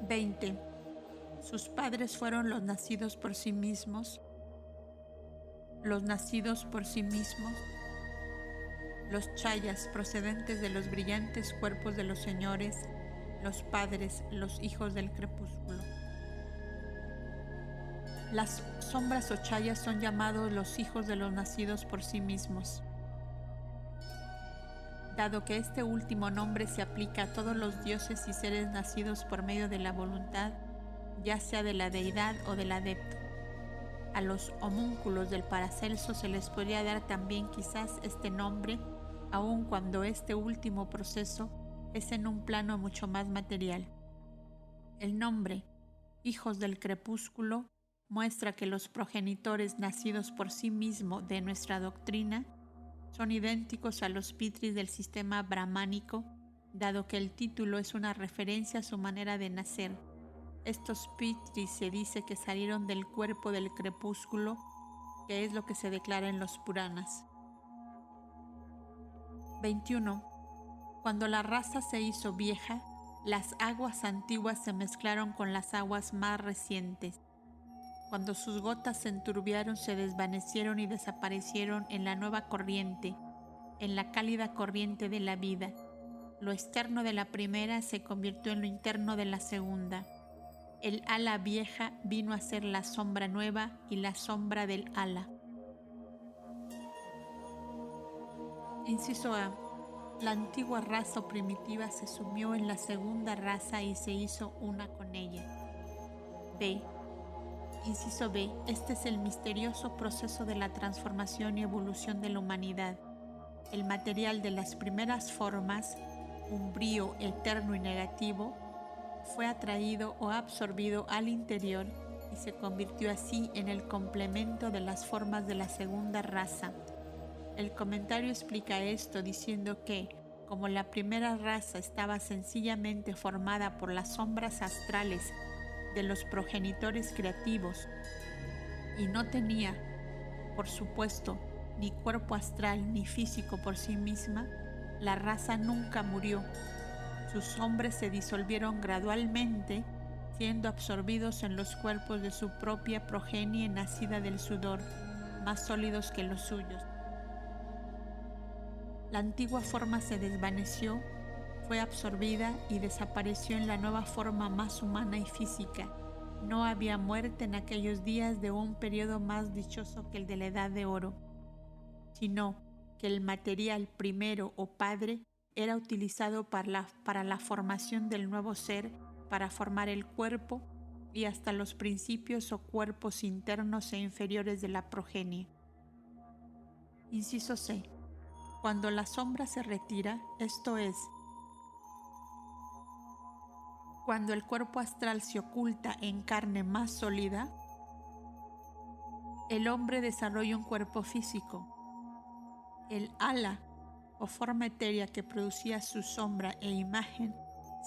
(20) Sus padres fueron los nacidos por sí mismos, los chayas procedentes de los brillantes cuerpos de los señores, los padres, los hijos del crepúsculo. Las sombras o chayas son llamados los hijos de los nacidos por sí mismos, dado que este último nombre se aplica a todos los dioses y seres nacidos por medio de la voluntad, ya sea de la deidad o del adepto. A los homúnculos del Paracelso se les podría dar también quizás este nombre, aun cuando este último proceso es en un plano mucho más material. El nombre, hijos del crepúsculo, muestra que los progenitores nacidos por sí mismo de nuestra doctrina son idénticos a los pitris del sistema brahmánico, dado que el título es una referencia a su manera de nacer. Estos pitris se dice que salieron del cuerpo del crepúsculo, que es lo que se declara en los Puranas. 21. Cuando la raza se hizo vieja, las aguas antiguas se mezclaron con las aguas más recientes. Cuando sus gotas se enturbiaron, se desvanecieron y desaparecieron en la nueva corriente, en la cálida corriente de la vida. Lo externo de la primera se convirtió en lo interno de la segunda. El ala vieja vino a ser la sombra nueva y la sombra del ala. Inciso A. La antigua raza o primitiva se sumió en la segunda raza y se hizo una con ella. B. Inciso B. Este es el misterioso proceso de la transformación y evolución de la humanidad. El material de las primeras formas, umbrío, eterno y negativo, fue atraído o absorbido al interior y se convirtió así en el complemento de las formas de la segunda raza. El comentario explica esto diciendo que, como la primera raza estaba sencillamente formada por las sombras astrales de los progenitores creativos y no tenía, por supuesto, ni cuerpo astral ni físico por sí misma, la raza nunca murió. Sus hombres se disolvieron gradualmente, siendo absorbidos en los cuerpos de su propia progenie nacida del sudor, más sólidos que los suyos. La antigua forma se desvaneció, fue absorbida y desapareció en la nueva forma más humana y física. No había muerte en aquellos días de un periodo más dichoso que el de la Edad de Oro, sino que el material primero o padre era utilizado para la formación del nuevo ser, para formar el cuerpo y hasta los principios o cuerpos internos e inferiores de la progenie. Inciso C. Cuando la sombra se retira, esto es, cuando el cuerpo astral se oculta en carne más sólida, el hombre desarrolla un cuerpo físico. El ala o forma etérea que producía su sombra e imagen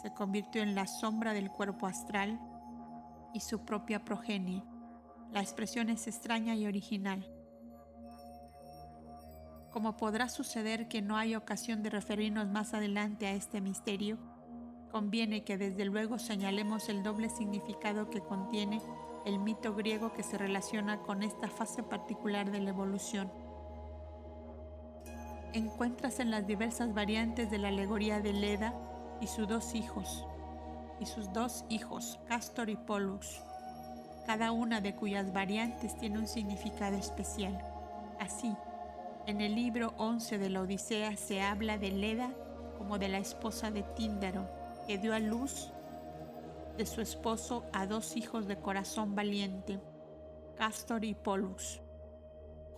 se convirtió en la sombra del cuerpo astral y su propia progenie. La expresión es extraña y original. Como podrá suceder que no hay ocasión de referirnos más adelante a este misterio, conviene que desde luego señalemos el doble significado que contiene el mito griego que se relaciona con esta fase particular de la evolución. Encuentras en las diversas variantes de la alegoría de Leda y sus dos hijos, y sus dos hijos, Castor y Pollux, cada una de cuyas variantes tiene un significado especial. Así, en el libro 11 de la Odisea se habla de Leda como de la esposa de Tíndaro, que dio a luz de su esposo a dos hijos de corazón valiente, Castor y Pollux.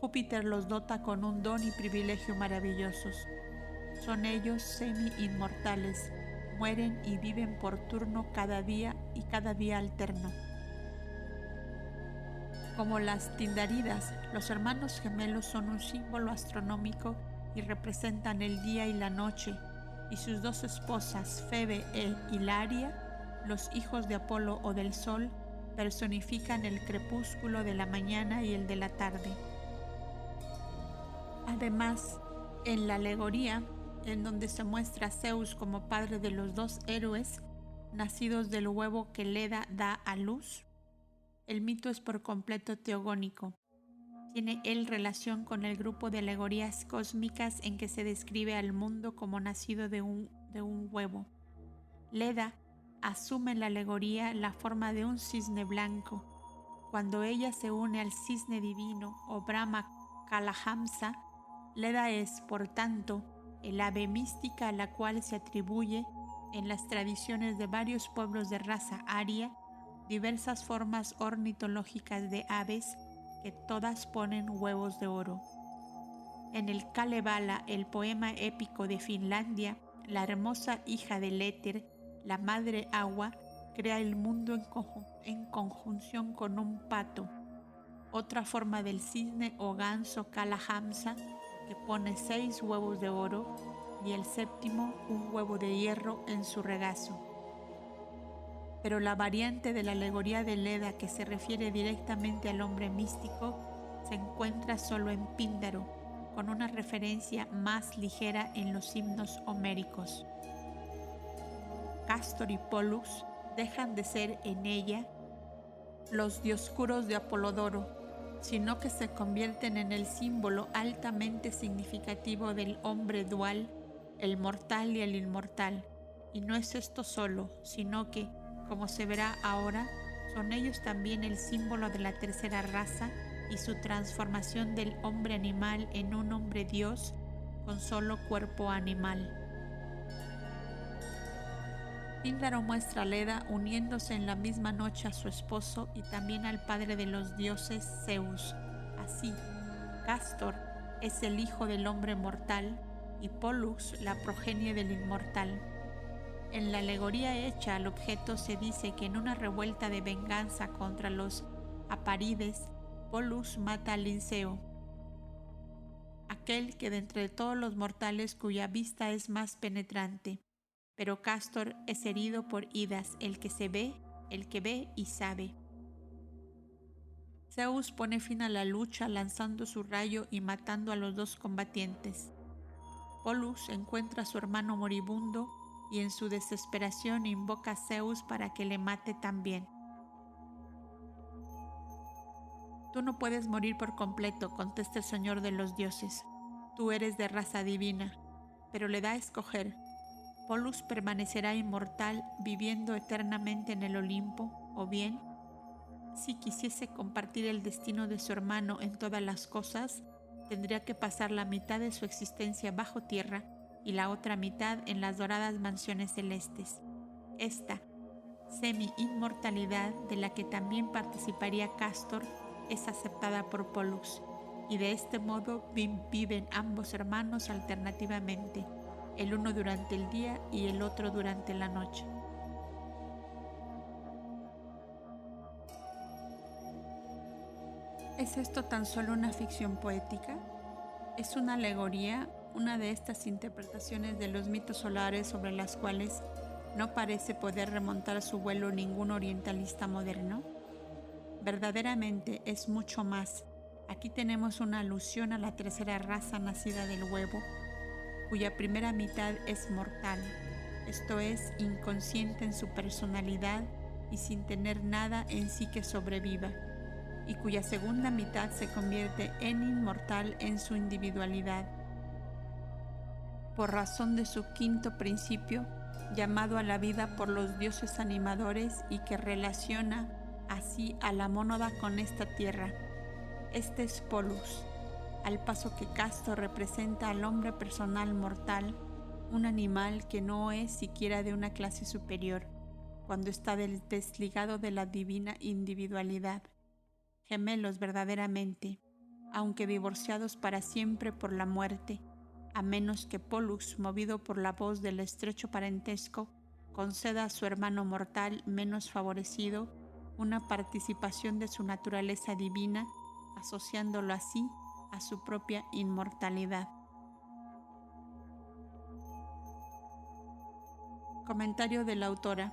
Júpiter los dota con un don y privilegio maravillosos. Son ellos semi-inmortales, mueren y viven por turno cada día y cada día alterno. Como las Tindaridas, los hermanos gemelos son un símbolo astronómico y representan el día y la noche, y sus dos esposas, Febe e Hilaria, los hijos de Apolo o del Sol, personifican el crepúsculo de la mañana y el de la tarde. Además, en la alegoría, en donde se muestra a Zeus como padre de los dos héroes nacidos del huevo que Leda da a luz, el mito es por completo teogónico. Tiene él relación con el grupo de alegorías cósmicas en que se describe al mundo como nacido de un huevo. Leda asume en la alegoría la forma de un cisne blanco. Cuando ella se une al cisne divino o Brahma Kalahamsa, Leda es, por tanto, el ave mística a la cual se atribuye, en las tradiciones de varios pueblos de raza aria, diversas formas ornitológicas de aves que todas ponen huevos de oro. En el Kalevala, el poema épico de Finlandia, la hermosa hija del éter, la madre agua, crea el mundo en conjunción con un pato, otra forma del cisne o ganso Kalahamsa, que pone 6 huevos de oro y el séptimo un huevo de hierro en su regazo. Pero la variante de la alegoría de Leda que se refiere directamente al hombre místico se encuentra solo en Píndaro, con una referencia más ligera en los himnos homéricos. Castor y Pollux dejan de ser en ella los dioscuros de Apolodoro, sino que se convierten en el símbolo altamente significativo del hombre dual, el mortal y el inmortal. Y no es esto solo, sino que, como se verá ahora, son ellos también el símbolo de la tercera raza y su transformación del hombre animal en un hombre dios con solo cuerpo animal. Píndaro muestra a Leda uniéndose en la misma noche a su esposo y también al padre de los dioses, Zeus. Así, Castor es el hijo del hombre mortal y Pollux la progenie del inmortal. En la alegoría hecha al objeto se dice que en una revuelta de venganza contra los apárides, Pollux mata a Linceo, aquel que de entre todos los mortales cuya vista es más penetrante. Pero Castor es herido por Idas, el que ve y sabe. Zeus pone fin a la lucha lanzando su rayo y matando a los dos combatientes. Pollux encuentra a su hermano moribundo y en su desesperación invoca a Zeus para que le mate también. Tú no puedes morir por completo, contesta el Señor de los dioses. Tú eres de raza divina, pero le da a escoger. Pollux permanecerá inmortal viviendo eternamente en el Olimpo, o bien, si quisiese compartir el destino de su hermano en todas las cosas, tendría que pasar la mitad de su existencia bajo tierra y la otra mitad en las doradas mansiones celestes. Esta semi-inmortalidad, de la que también participaría Castor, es aceptada por Pollux, y de este modo viven ambos hermanos alternativamente, el uno durante el día y el otro durante la noche. ¿Es esto tan solo una ficción poética? ¿Es una alegoría, una de estas interpretaciones de los mitos solares sobre las cuales no parece poder remontar su vuelo ningún orientalista moderno? Verdaderamente es mucho más. Aquí tenemos una alusión a la tercera raza nacida del huevo, cuya primera mitad es mortal, esto es, inconsciente en su personalidad y sin tener nada en sí que sobreviva, y cuya segunda mitad se convierte en inmortal en su individualidad. Por razón de su quinto principio, llamado a la vida por los dioses animadores y que relaciona así a la mónada con esta tierra. Este es Polus, al paso que Castor representa al hombre personal mortal, un animal que no es siquiera de una clase superior, cuando está desligado de la divina individualidad. Gemelos verdaderamente, aunque divorciados para siempre por la muerte, a menos que Pollux, movido por la voz del estrecho parentesco, conceda a su hermano mortal menos favorecido una participación de su naturaleza divina, asociándolo así a su propia inmortalidad. Comentario de la autora.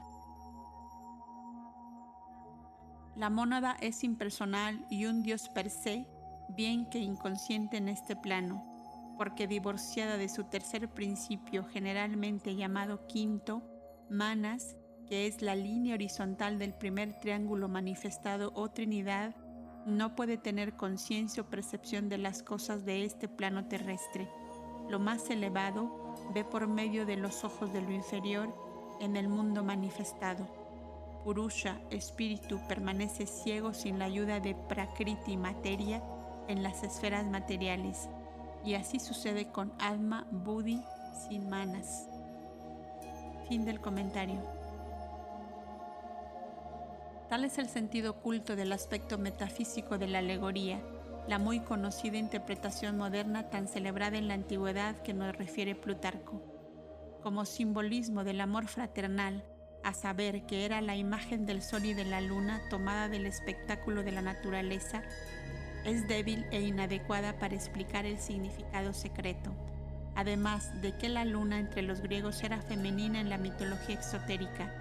La mónada es impersonal y un dios per se, bien que inconsciente en este plano, porque divorciada de su tercer principio, generalmente llamado quinto, manas, que es la línea horizontal del primer triángulo manifestado o trinidad, no puede tener conciencia o percepción de las cosas de este plano terrestre. Lo más elevado ve por medio de los ojos de lo inferior en el mundo manifestado. Purusha, espíritu, permanece ciego sin la ayuda de Prakriti, materia, en las esferas materiales. Y así sucede con Atma, Buddhi, sin manas. Fin del comentario. Tal es el sentido oculto del aspecto metafísico de la alegoría, la muy conocida interpretación moderna tan celebrada en la antigüedad que nos refiere Plutarco. Como simbolismo del amor fraternal, a saber que era la imagen del sol y de la luna tomada del espectáculo de la naturaleza, es débil e inadecuada para explicar el significado secreto, además de que la luna entre los griegos era femenina en la mitología exotérica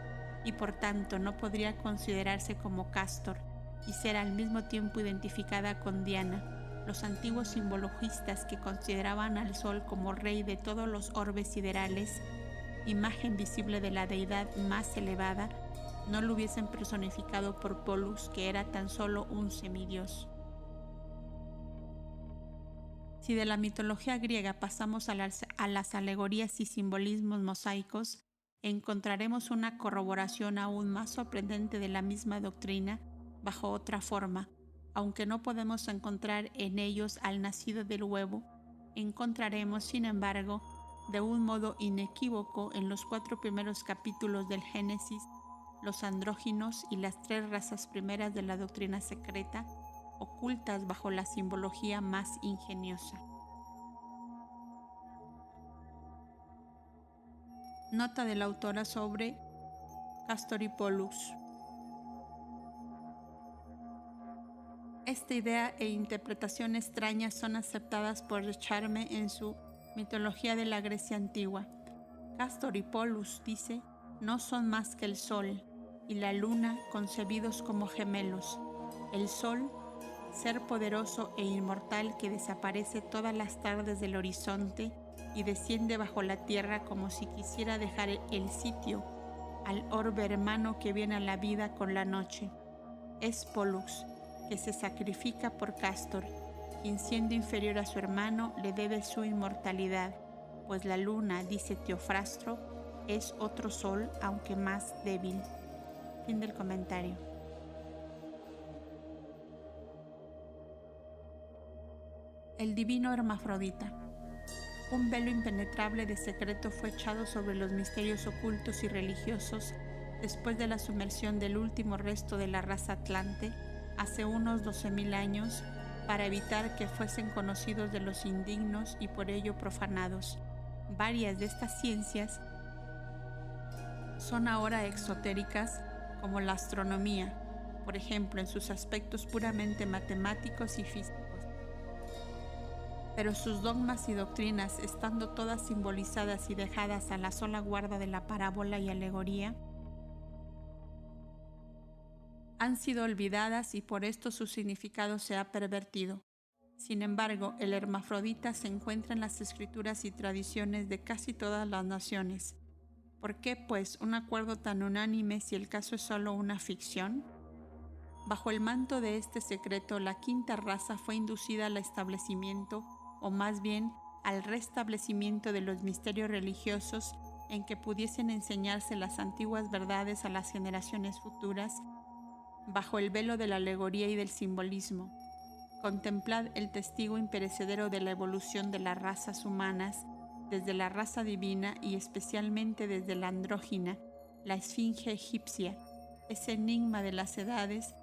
y por tanto no podría considerarse como Castor y ser al mismo tiempo identificada con Diana. Los antiguos simbologistas que consideraban al sol como rey de todos los orbes siderales, imagen visible de la deidad más elevada, no lo hubiesen personificado por Polus, que era tan solo un semidios. Si de la mitología griega pasamos a las alegorías y simbolismos mosaicos, encontraremos una corroboración aún más sorprendente de la misma doctrina bajo otra forma. Aunque no podemos encontrar en ellos al nacido del huevo, encontraremos, sin embargo, de un modo inequívoco en los 4 primeros capítulos del Génesis, los andróginos y las 3 razas primeras de la doctrina secreta, ocultas bajo la simbología más ingeniosa. Nota de la autora sobre Castor y Pollux. Esta idea e interpretación extraña son aceptadas por Charme en su mitología de la Grecia antigua. Castor y Pollux, dice, no son más que el sol y la luna concebidos como gemelos. El sol, ser poderoso e inmortal que desaparece todas las tardes del horizonte y desciende bajo la tierra como si quisiera dejar el sitio al orbe hermano que viene a la vida con la noche. Es Pollux, que se sacrifica por Castor, quien siendo inferior a su hermano le debe su inmortalidad, pues la luna, dice Teofrastro, es otro sol, aunque más débil. Fin del comentario. El divino hermafrodita. Un velo impenetrable de secreto fue echado sobre los misterios ocultos y religiosos después de la sumersión del último resto de la raza atlante hace unos 12.000 años, para evitar que fuesen conocidos de los indignos y por ello profanados. Varias de estas ciencias son ahora exotéricas, como la astronomía, por ejemplo, en sus aspectos puramente matemáticos y físicos. Pero sus dogmas y doctrinas, estando todas simbolizadas y dejadas a la sola guarda de la parábola y alegoría, han sido olvidadas y por esto su significado se ha pervertido. Sin embargo, el hermafrodita se encuentra en las escrituras y tradiciones de casi todas las naciones. ¿Por qué, pues, un acuerdo tan unánime si el caso es solo una ficción? Bajo el manto de este secreto, la quinta raza fue inducida al establecimiento, o más bien al restablecimiento de los misterios religiosos en que pudiesen enseñarse las antiguas verdades a las generaciones futuras, bajo el velo de la alegoría y del simbolismo. Contemplad el testigo imperecedero de la evolución de las razas humanas, desde la raza divina y especialmente desde la andrógina, la esfinge egipcia, ese enigma de las edades,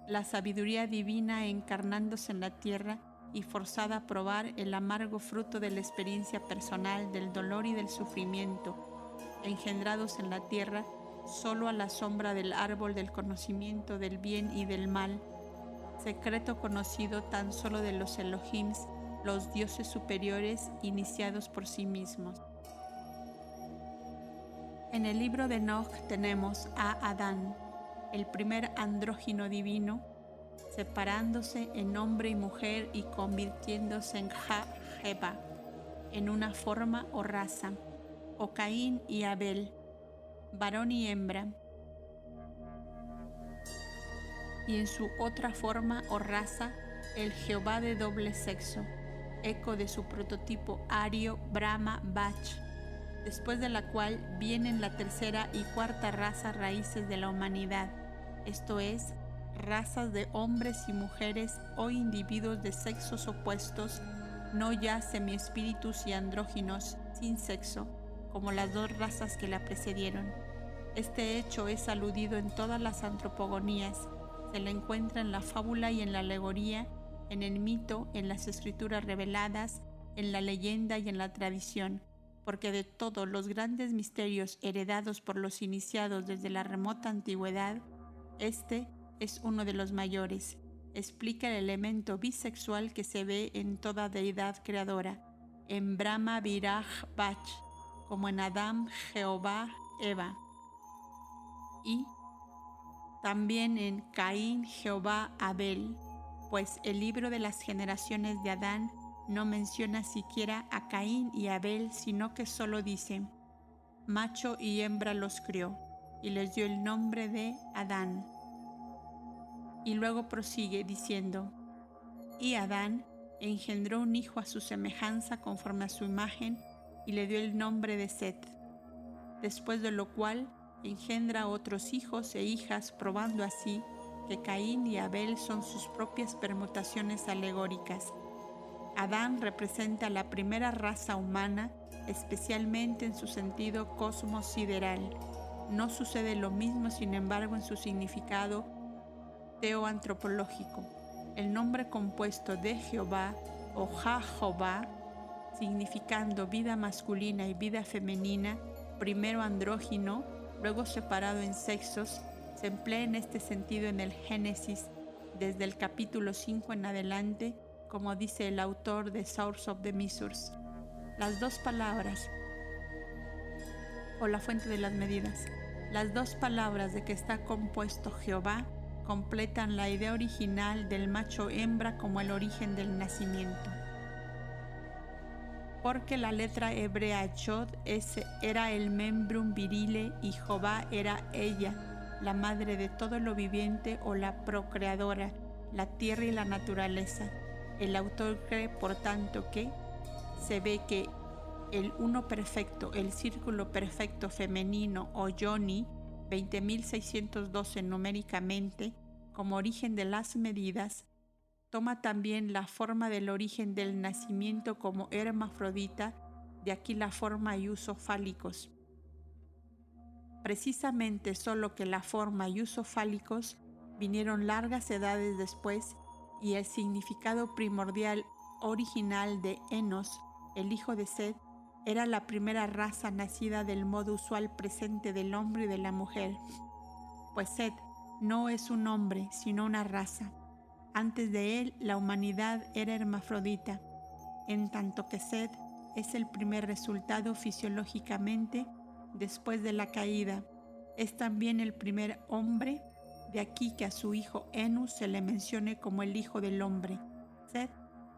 la sabiduría divina encarnándose en la tierra y forzada a probar el amargo fruto de la experiencia personal del dolor y del sufrimiento, engendrados en la tierra solo a la sombra del árbol del conocimiento del bien y del mal, secreto conocido tan solo de los Elohims, los dioses superiores iniciados por sí mismos. En el libro de Enoch tenemos a Adán, el primer andrógino divino, separándose en hombre y mujer y convirtiéndose en Jeba, en una forma o raza, o Caín y Abel, varón y hembra, y en su otra forma o raza, el Jehová de doble sexo, eco de su prototipo ario Brahma Bach, después de la cual vienen la tercera y cuarta raza raíces de la humanidad, esto es, razas de hombres y mujeres o individuos de sexos opuestos, no ya semiespíritus y andróginos sin sexo, como las dos razas que la precedieron. Este hecho es aludido en todas las antropogonías, se le encuentra en la fábula y en la alegoría, en el mito, en las escrituras reveladas, en la leyenda y en la tradición, porque de todos los grandes misterios heredados por los iniciados desde la remota antigüedad, este es uno de los mayores. Explica el elemento bisexual que se ve en toda deidad creadora, en Brahma Viraj Bach, como en Adán, Jehová, Eva, y también en Caín, Jehová, Abel, pues el libro de las generaciones de Adán no menciona siquiera a Caín y Abel, sino que solo dice, macho y hembra los crió, y les dio el nombre de Adán. Y luego prosigue diciendo, y Adán engendró un hijo a su semejanza conforme a su imagen, y le dio el nombre de Set, después de lo cual engendra otros hijos e hijas, probando así que Caín y Abel son sus propias permutaciones alegóricas. Adán representa la primera raza humana, especialmente en su sentido cosmos-sideral. No sucede lo mismo, sin embargo, en su significado teoantropológico. El nombre compuesto de Jehová o Jehová, significando vida masculina y vida femenina, primero andrógino, luego separado en sexos, se emplea en este sentido en el Génesis desde el capítulo 5 en adelante, como dice el autor de Source of the Measures. Las dos palabras, o la fuente de las medidas, las dos palabras de que está compuesto Jehová completan la idea original del macho-hembra como el origen del nacimiento. Porque la letra hebrea Yod era el membrum virile y Jehová era ella, la madre de todo lo viviente o la procreadora, la tierra y la naturaleza. El autor cree, por tanto, que se ve que el uno perfecto, el círculo perfecto femenino o yoni, 20.612 numéricamente, como origen de las medidas, toma también la forma del origen del nacimiento como hermafrodita, de aquí la forma y uso fálicos. Precisamente solo que la forma y uso fálicos vinieron largas edades después, y el significado primordial original de Enos, el hijo de Set, era la primera raza nacida del modo usual presente del hombre y de la mujer, pues Set no es un hombre, sino una raza. Antes de él, la humanidad era hermafrodita, en tanto que Set es el primer resultado fisiológicamente después de la caída. Es también el primer hombre, de aquí que a su hijo Enus se le mencione como el hijo del hombre. Set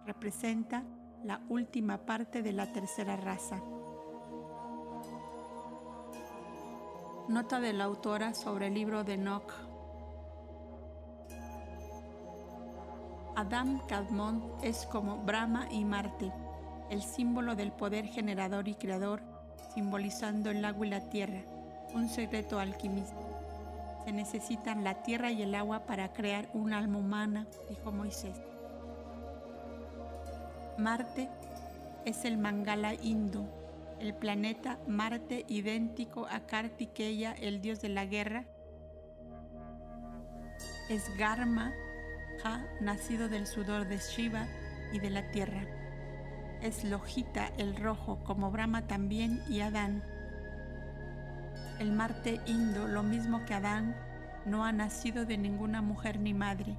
representa la última parte de la tercera raza. Nota de la autora sobre el libro de Enoch. Adam Kadmon es como Brahma y Marte, el símbolo del poder generador y creador, simbolizando el agua y la tierra, un secreto alquimista. Se necesitan la tierra y el agua para crear un alma humana, dijo Moisés. Marte es el Mangala hindú, el planeta Marte idéntico a Kartikeya, el dios de la guerra. Es Garma, nacido del sudor de Shiva y de la tierra. Es Lojita, el rojo, como Brahma también, y Adán. El Marte hindú, lo mismo que Adán, no ha nacido de ninguna mujer ni madre.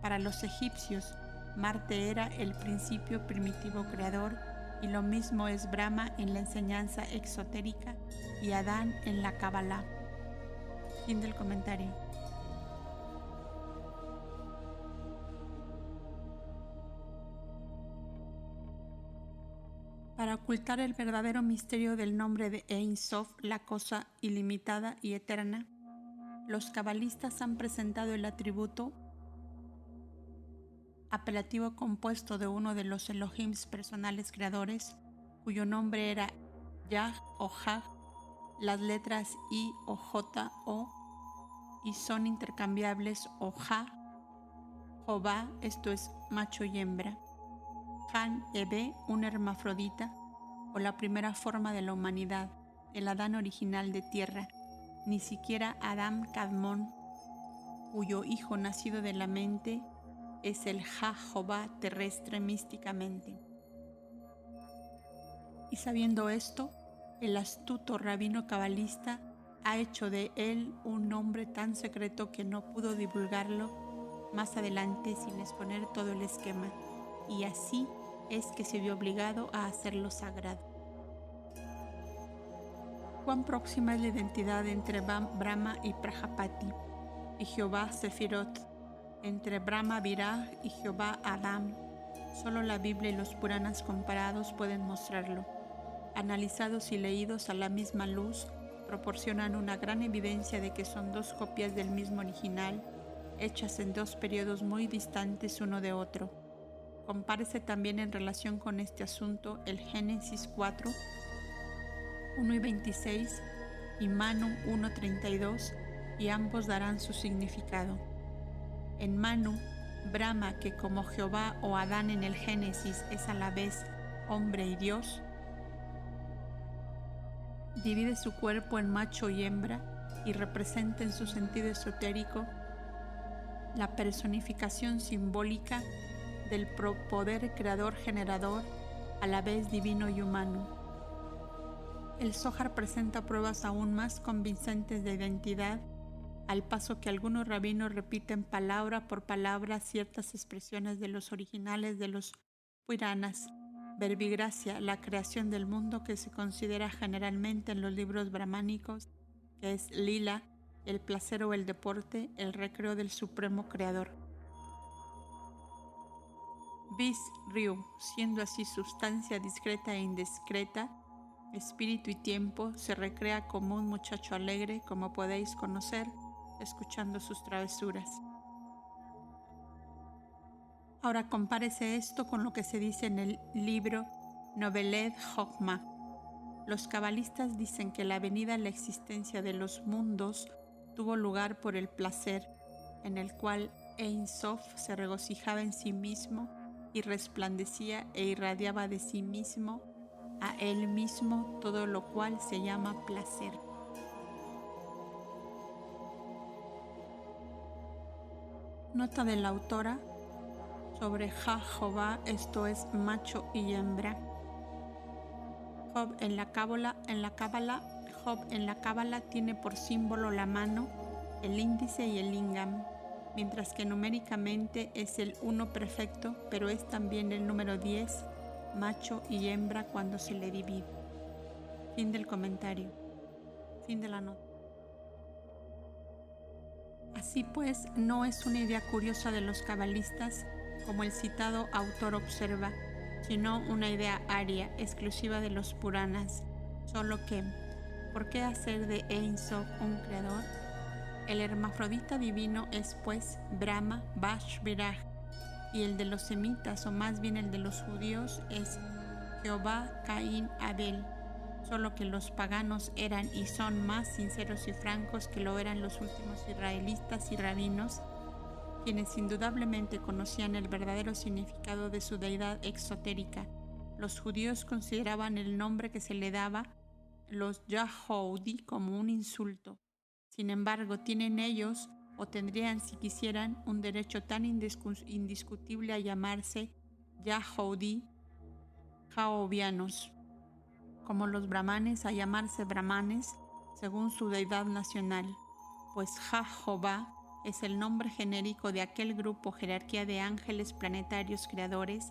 Para los egipcios, Marte era el principio primitivo creador, y lo mismo es Brahma en la enseñanza exotérica y Adán en la Kabbalah. Fin del comentario. Para ocultar el verdadero misterio del nombre de Ein Sof, la cosa ilimitada y eterna, los cabalistas han presentado el atributo apelativo compuesto de uno de los Elohims personales creadores, cuyo nombre era Yah o Jah, las letras I o J o, y son intercambiables, o Ja, Jobá, esto es macho y hembra, Han Ebe, un hermafrodita, o la primera forma de la humanidad, el Adán original de tierra, ni siquiera Adam Kadmon, cuyo hijo nacido de la mente es el Ja-Jobá terrestre místicamente. Y sabiendo esto, el astuto rabino cabalista ha hecho de él un nombre tan secreto que no pudo divulgarlo más adelante sin exponer todo el esquema, y así es que se vio obligado a hacerlo sagrado. Cuán próxima es la identidad entre Brahma y Prajapati, y Jehová Sefirot, entre Brahma Viraj y Jehová Adam. Solo la Biblia y los Puranas comparados pueden mostrarlo. Analizados y leídos a la misma luz, proporcionan una gran evidencia de que son dos copias del mismo original, hechas en dos periodos muy distantes uno de otro. Compárese también en relación con este asunto el Génesis 4, 1 y 26 y Manu 1:32, y ambos darán su significado. En Manu, Brahma, que como Jehová o Adán en el Génesis es a la vez hombre y Dios, divide su cuerpo en macho y hembra y representa en su sentido esotérico la personificación simbólica del poder creador generador, a la vez divino y humano. El Zohar presenta pruebas aún más convincentes de identidad, al paso que algunos rabinos repiten palabra por palabra ciertas expresiones de los originales de los Puranas. Verbigracia, la creación del mundo que se considera generalmente en los libros brahmánicos, que es lila, el placer o el deporte, el recreo del supremo creador. Vis Ryu, siendo así sustancia discreta e indiscreta, espíritu y tiempo, se recrea como un muchacho alegre, como podéis conocer, escuchando sus travesuras. Ahora compárese esto con lo que se dice en el libro Noveled Chokmah. Los cabalistas dicen que la venida a la existencia de los mundos tuvo lugar por el placer, en el cual Ein Sof se regocijaba en sí mismo y resplandecía e irradiaba de sí mismo a él mismo, todo lo cual se llama placer. Nota de la autora sobre Ja-Jobá, esto es macho y hembra. Job en la Cábala, Job en la Cábala tiene por símbolo la mano, el índice y el lingam, mientras que numéricamente es el 1 perfecto, pero es también el número 10, macho y hembra cuando se le divide. Fin del comentario. Fin de la nota. Así pues, no es una idea curiosa de los cabalistas, como el citado autor observa, sino una idea aria, exclusiva de los Puranas, solo que, ¿por qué hacer de Ein Sof un creador? El hermafrodita divino es pues Brahma Vash Viraj, y el de los semitas, o más bien el de los judíos, es Jehová Caín Abel. solo que los paganos eran y son más sinceros y francos que lo eran los últimos israelitas y rabinos, quienes indudablemente conocían el verdadero significado de su deidad exotérica. Los judíos consideraban el nombre que se le daba los Yahoudi como un insulto. Sin embargo, tienen ellos, o tendrían si quisieran, un derecho tan indiscutible a llamarse Yahoudi Jaobianos, como los brahmanes a llamarse brahmanes según su deidad nacional, pues Jehová es el nombre genérico de aquel grupo jerarquía de ángeles planetarios creadores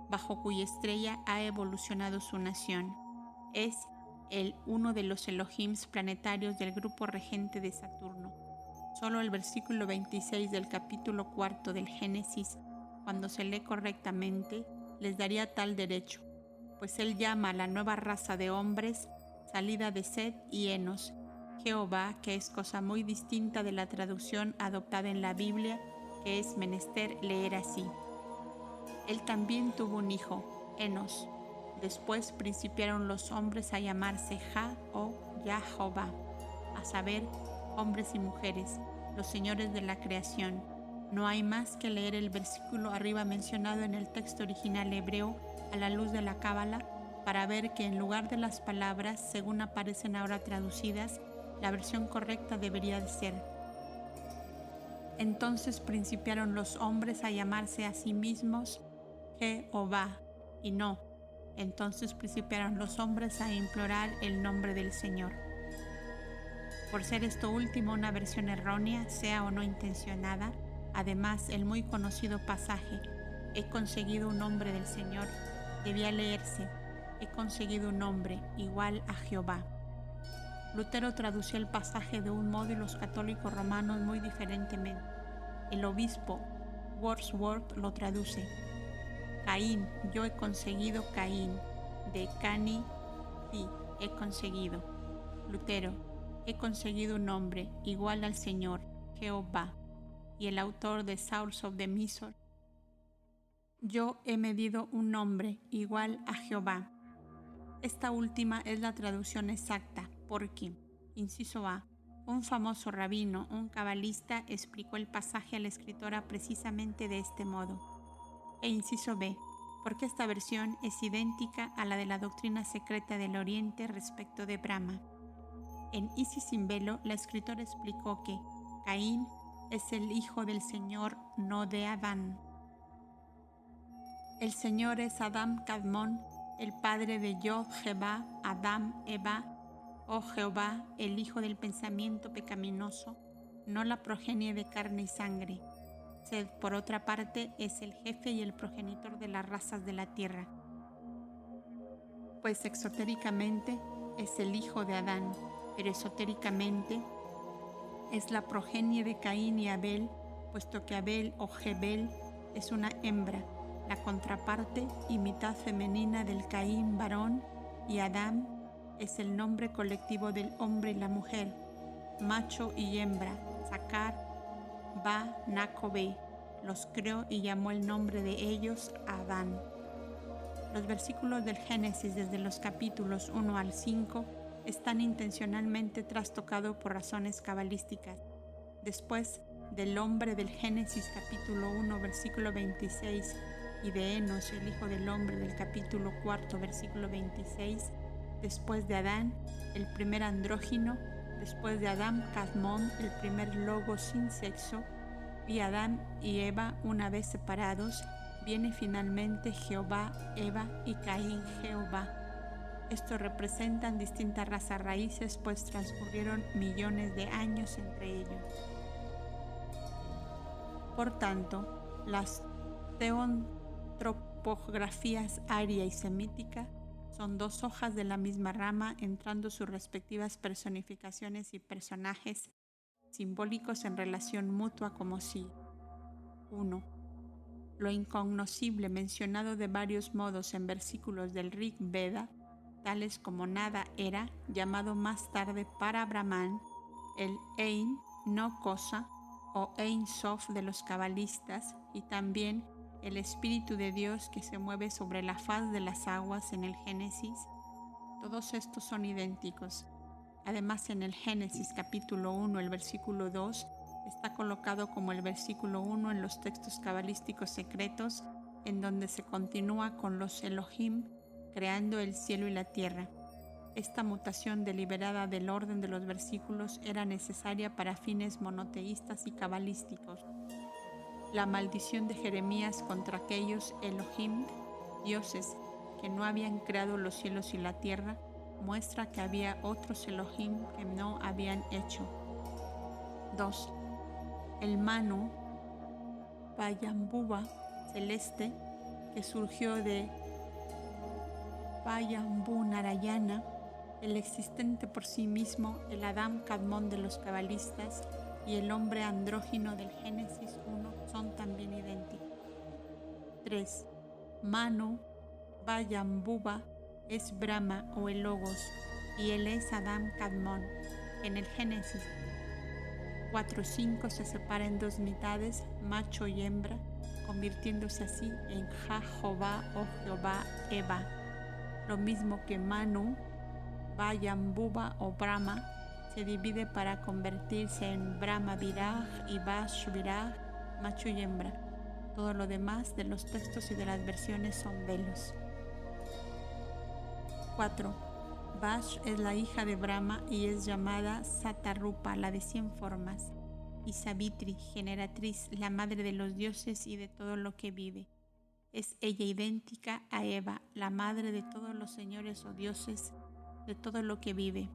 bajo cuya estrella ha evolucionado su nación. Es uno de los Elohims planetarios del grupo regente de Saturno. Solo el versículo 26 del capítulo 4 del Génesis, cuando se lee correctamente, les daría tal derecho, pues él llama a la nueva raza de hombres salida de Set y Enos, Jehová, que es cosa muy distinta de la traducción adoptada en la Biblia, que es menester leer así. Él también tuvo un hijo, Enos. Después principiaron los hombres a llamarse Ja o Yahová, a saber, hombres y mujeres, los señores de la creación. No hay más que leer el versículo arriba mencionado en el texto original hebreo a la luz de la Cábala para ver que en lugar de las palabras, según aparecen ahora traducidas, la versión correcta debería de ser: entonces principiaron los hombres a llamarse a sí mismos Jehová, y no, entonces principiaron los hombres a implorar el nombre del Señor. Por ser esto último una versión errónea, sea o no intencionada, además el muy conocido pasaje «He conseguido un nombre del Señor» debía leerse «He conseguido un nombre igual a Jehová». Lutero tradució el pasaje de un modo y los católicos romanos muy diferentemente. El obispo Wordsworth lo traduce: Caín, yo he conseguido Caín, de Cani, sí, he conseguido. Lutero, he conseguido un nombre igual al Señor, Jehová. Y el autor de Source of the Misor, yo he medido un nombre igual a Jehová. Esta última es la traducción exacta, porque, inciso A, un famoso rabino, un cabalista, explicó el pasaje a la escritora precisamente de este modo. E inciso B, porque esta versión es idéntica a la de la doctrina secreta del Oriente respecto de Brahma. En Isis sin velo, la escritora explicó que Caín es el hijo del Señor, no de Adán. El Señor es Adam Kadmon, el padre de Yod, Jehová, Adam, Eva, oh Jehová, el hijo del pensamiento pecaminoso, no la progenie de carne y sangre. Sed, por otra parte, es el jefe y el progenitor de las razas de la tierra, pues exotéricamente es el hijo de Adán, pero esotéricamente es la progenie de Caín y Abel, puesto que Abel o Jebel es una hembra, la contraparte y mitad femenina del Caín varón, y Adán es el nombre colectivo del hombre y la mujer, macho y hembra, Sacar, Ba, Nacobe, los creó y llamó el nombre de ellos Adán. Los versículos del Génesis desde los capítulos 1 al 5 están intencionalmente trastocados por razones cabalísticas. Después del hombre del Génesis capítulo 1 versículo 26 y de Enos, el hijo del hombre del capítulo 4 versículo 26, después de Adán, el primer andrógino, después de Adán, Cadmón, el primer logo sin sexo, y Adán y Eva una vez separados, viene finalmente Jehová, Eva y Caín, Jehová. Estos representan distintas razas raíces, pues transcurrieron millones de años entre ellos. Por tanto, las teontropografías aria y semítica son dos hojas de la misma rama, entrando sus respectivas personificaciones y personajes simbólicos en relación mutua como si 1. Lo incognoscible mencionado de varios modos en versículos del Rig Veda, tales como nada era, llamado más tarde para Brahman, el Ein, no cosa, o Ein Sof de los cabalistas, y también el Espíritu de Dios que se mueve sobre la faz de las aguas en el Génesis. Todos estos son idénticos. Además, en el Génesis capítulo 1, el versículo 2, está colocado como el versículo 1 en los textos cabalísticos secretos, en donde se continúa con los Elohim creando el cielo y la tierra. Esta mutación deliberada del orden de los versículos era necesaria para fines monoteístas y cabalísticos. La maldición de Jeremías contra aquellos Elohim, dioses, que no habían creado los cielos y la tierra, muestra que había otros Elohim que no habían hecho. 2. El Manu, Payambuba celeste, que surgió de Payambu Narayana, el existente por sí mismo, el Adam Kadmon de los cabalistas y el hombre andrógino del Génesis 1 son también idénticos. 3. Manu, Vayambuba es Brahma o el Logos y él es Adam Kadmon. En el Génesis 4:5 se separa en dos mitades, macho y hembra, convirtiéndose así en Jehová o Jehová Eva. Lo mismo que Manu, Vayambuba o Brahma se divide para convertirse en Brahma Viraj y Vash Viraj, macho y hembra. Todo lo demás de los textos y de las versiones son velos. 4. Vash es la hija de Brahma y es llamada Satarupa, la de 100 formas, y Savitri, generatriz, la madre de los dioses y de todo lo que vive. Es ella idéntica a Eva, la madre de todos los señores o dioses, de todo lo que vive.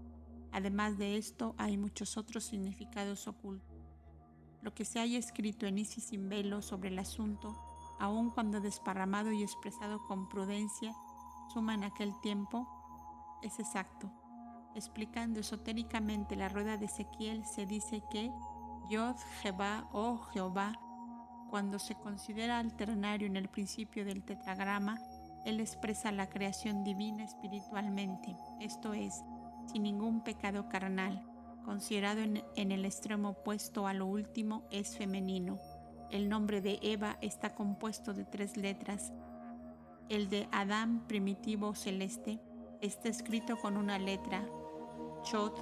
Además de esto, hay muchos otros significados ocultos. Lo que se haya escrito en Isis sin velo sobre el asunto, aun cuando desparramado y expresado con prudencia, suma en aquel tiempo, es exacto. Explicando esotéricamente la rueda de Ezequiel, se dice que Yod Jehová o Jehová, cuando se considera al ternario en el principio del tetragrama, él expresa la creación divina espiritualmente, esto es, sin ningún pecado carnal. Considerado en el extremo opuesto a lo último, es femenino. El nombre de Eva está compuesto de 3 letras. El de Adán primitivo celeste está escrito con una letra, Chod,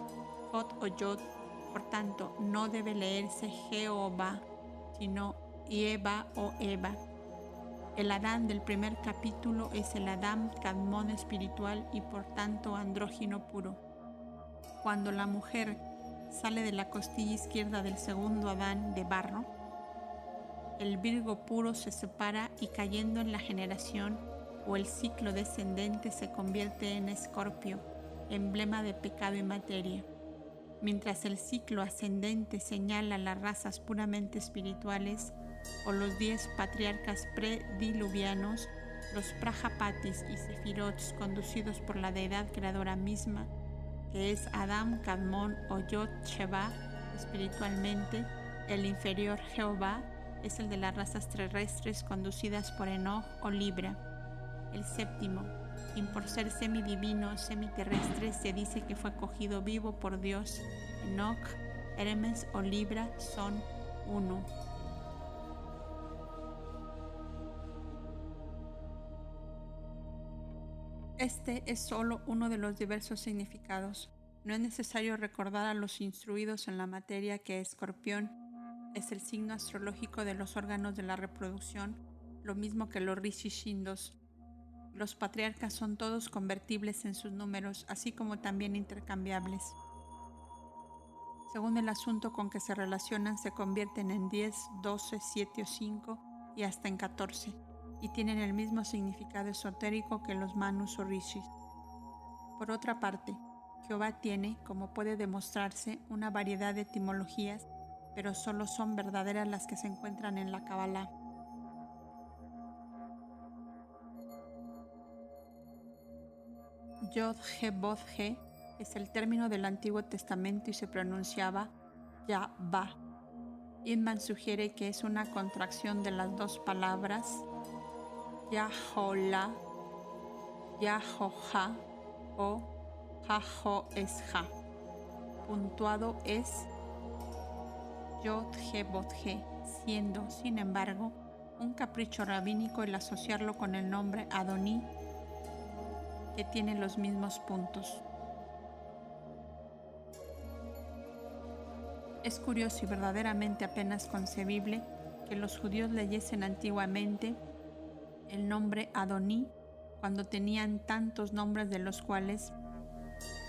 Jot o Yod, por tanto no debe leerse Jehová, sino Eva o Eva. El Adán del primer capítulo es el Adán Kadmon espiritual y por tanto andrógino puro. Cuando la mujer sale de la costilla izquierda del segundo Adán de barro, el Virgo puro se separa y cayendo en la generación o el ciclo descendente se convierte en Escorpio, emblema de pecado y materia. Mientras el ciclo ascendente señala las razas puramente espirituales o los 10 patriarcas prediluvianos, los Prajapatis y Sefirots conducidos por la deidad creadora misma, que es Adam Kadmon o Yod Sheva espiritualmente, el inferior Jehová es el de las razas terrestres conducidas por Enoch o Libra. El séptimo, quien por ser semidivino, semiterrestre, se dice que fue cogido vivo por Dios. Enoch, Hermes o Libra son uno. Este es solo uno de los diversos significados. No es necesario recordar a los instruidos en la materia que Escorpión es el signo astrológico de los órganos de la reproducción, lo mismo que los Rishis. Los patriarcas son todos convertibles en sus números, así como también intercambiables. Según el asunto con que se relacionan, se convierten en 10, 12, 7 o 5 y hasta en 14, y tienen el mismo significado esotérico que los Manus o Rishis. Por otra parte, Jehová tiene, como puede demostrarse, una variedad de etimologías, pero solo son verdaderas las que se encuentran en la Kabbalah. Yod-He-Bod-He es el término del Antiguo Testamento y se pronunciaba Yahvah. Inman sugiere que es una contracción de las dos palabras Yaholah, Yahoha o Jaho-Esha. Puntuado es Yod-He-Bod-He, siendo, sin embargo, un capricho rabínico el asociarlo con el nombre Adoní que tiene los mismos puntos. Es curioso y verdaderamente apenas concebible que los judíos leyesen antiguamente el nombre Adoní cuando tenían tantos nombres, de los cuales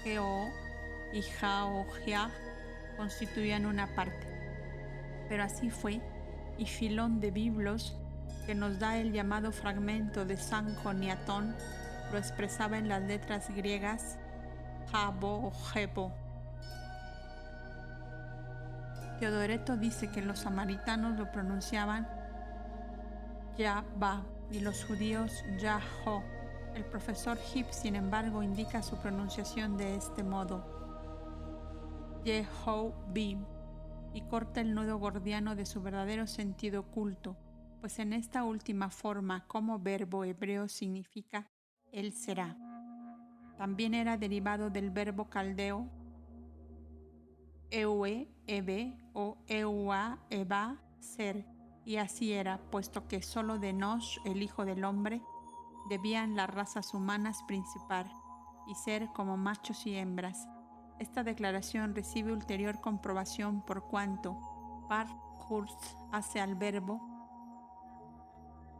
Geo y Jah constituían una parte. Pero así fue, y Filón de Biblos, que nos da el llamado fragmento de San Joniatón, lo expresaba en las letras griegas Jabo o Jebo. Teodoreto dice que los samaritanos lo pronunciaban Yahba y los judíos Yahó. El profesor Hibb, sin embargo, indica su pronunciación de este modo, Yehovim, y corta el nudo gordiano de su verdadero sentido oculto, pues en esta última forma, como verbo hebreo, significa Él será. También era derivado del verbo caldeo Ewe, Ebe o Eua, Eba, ser, y así era, puesto que solo de Nosh, el hijo del hombre, debían las razas humanas principar y ser como machos y hembras. Esta declaración recibe ulterior comprobación por cuanto Parkhurst hace al verbo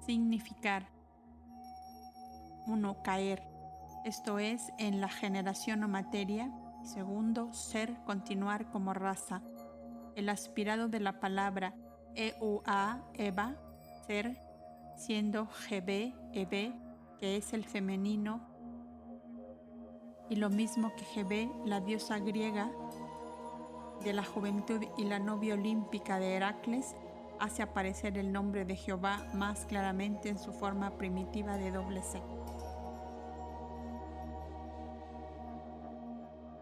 significar 1. Caer, esto es, en la generación o materia, y 2. Ser, continuar como raza. El aspirado de la palabra Eua, Eva, ser, siendo Gebe, Ebe, que es el femenino, y lo mismo que Gebe, la diosa griega de la juventud y la novia olímpica de Heracles, hace aparecer el nombre de Jehová más claramente en su forma primitiva de doble C.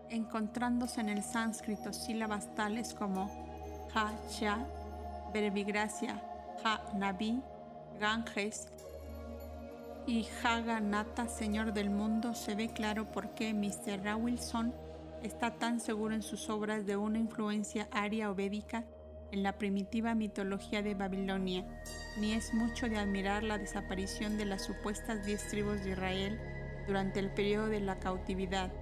Encontrándose en el sánscrito sílabas tales como Ha-Sha, verbigracia, Ha-Nabi, Ganges y Jaganata, Señor del mundo, se ve claro por qué Mr. Rawlinson está tan seguro en sus obras de una influencia aria o védica en la primitiva mitología de Babilonia. Ni es mucho de admirar la desaparición de las supuestas 10 tribus de Israel durante el periodo de la cautividad,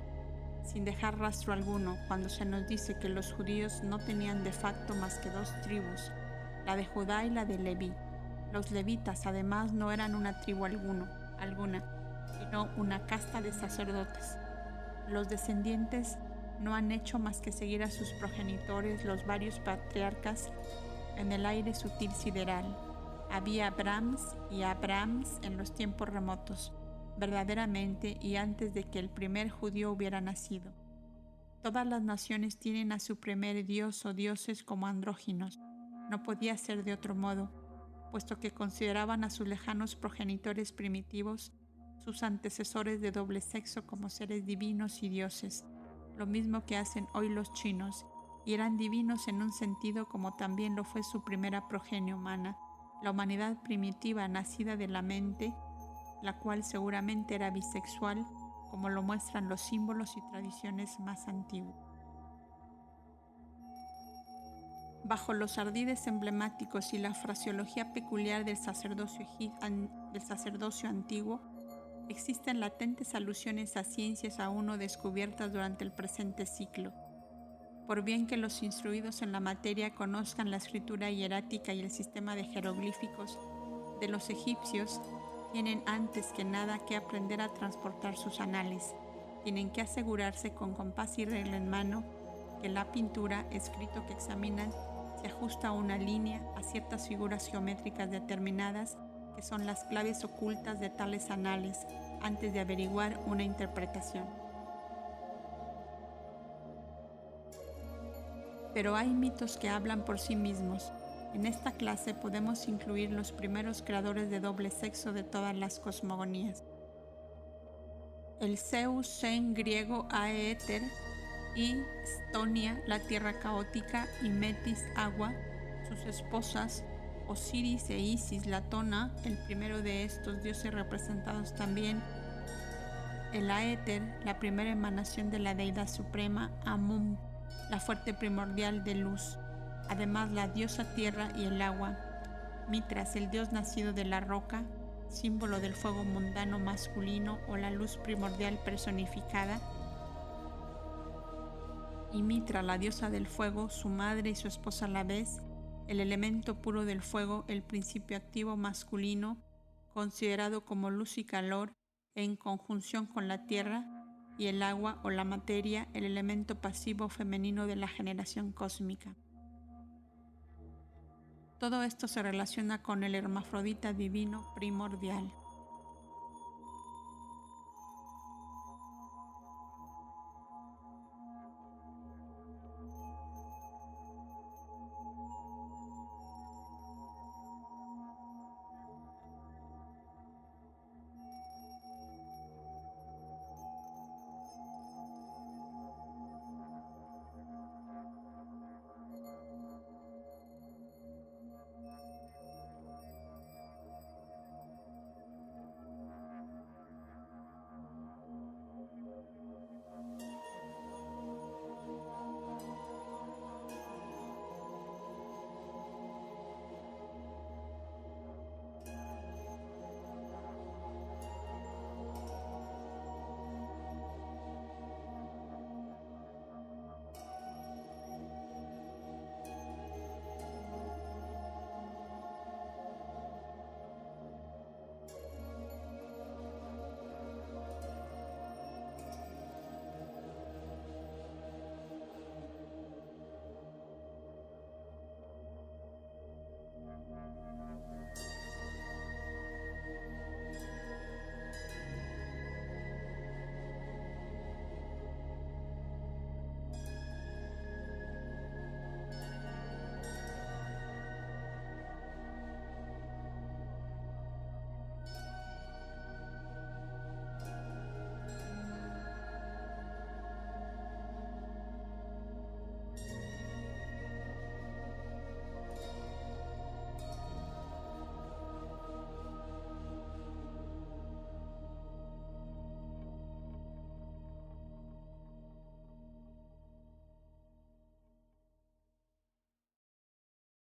sin dejar rastro alguno, cuando se nos dice que los judíos no tenían de facto más que 2 tribus, la de Judá y la de Leví. Los levitas, además, no eran una tribu alguna, sino una casta de sacerdotes. Los descendientes no han hecho más que seguir a sus progenitores, los varios patriarcas, en el aire sutil sideral. Había Abrams y Abrams en los tiempos remotos, verdaderamente, y antes de que el primer judío hubiera nacido. Todas las naciones tienen a su primer dios o dioses como andróginos. No podía ser de otro modo, puesto que consideraban a sus lejanos progenitores primitivos, sus antecesores de doble sexo, como seres divinos y dioses, lo mismo que hacen hoy los chinos, y eran divinos en un sentido como también lo fue su primera progenie humana, la humanidad primitiva nacida de la mente, la cual seguramente era bisexual, como lo muestran los símbolos y tradiciones más antiguos. Bajo los ardides emblemáticos y la fraseología peculiar del sacerdocio antiguo, existen latentes alusiones a ciencias aún no descubiertas durante el presente siglo. Por bien que los instruidos en la materia conozcan la escritura hierática y el sistema de jeroglíficos de los egipcios, tienen antes que nada que aprender a transportar sus anales. Tienen que asegurarse con compás y regla en mano que la pintura, escrito que examinan, se ajusta a una línea, a ciertas figuras geométricas determinadas, que son las claves ocultas de tales anales, antes de averiguar una interpretación. Pero hay mitos que hablan por sí mismos. En esta clase podemos incluir los primeros creadores de doble sexo de todas las cosmogonías. El Zeus en griego Aéter, y Stonia, la tierra caótica, y Metis, agua, sus esposas, Osiris e Isis, la tona, el primero de estos dioses representados también, el Aéter, la primera emanación de la deidad suprema, Amun, la fuente primordial de luz, además la diosa tierra y el agua, Mitras, el dios nacido de la roca, símbolo del fuego mundano masculino o la luz primordial personificada, y Mitra, la diosa del fuego, su madre y su esposa a la vez, el elemento puro del fuego, el principio activo masculino, considerado como luz y calor, en conjunción con la tierra, y el agua o la materia, el elemento pasivo femenino de la generación cósmica. Todo esto se relaciona con el hermafrodita divino primordial.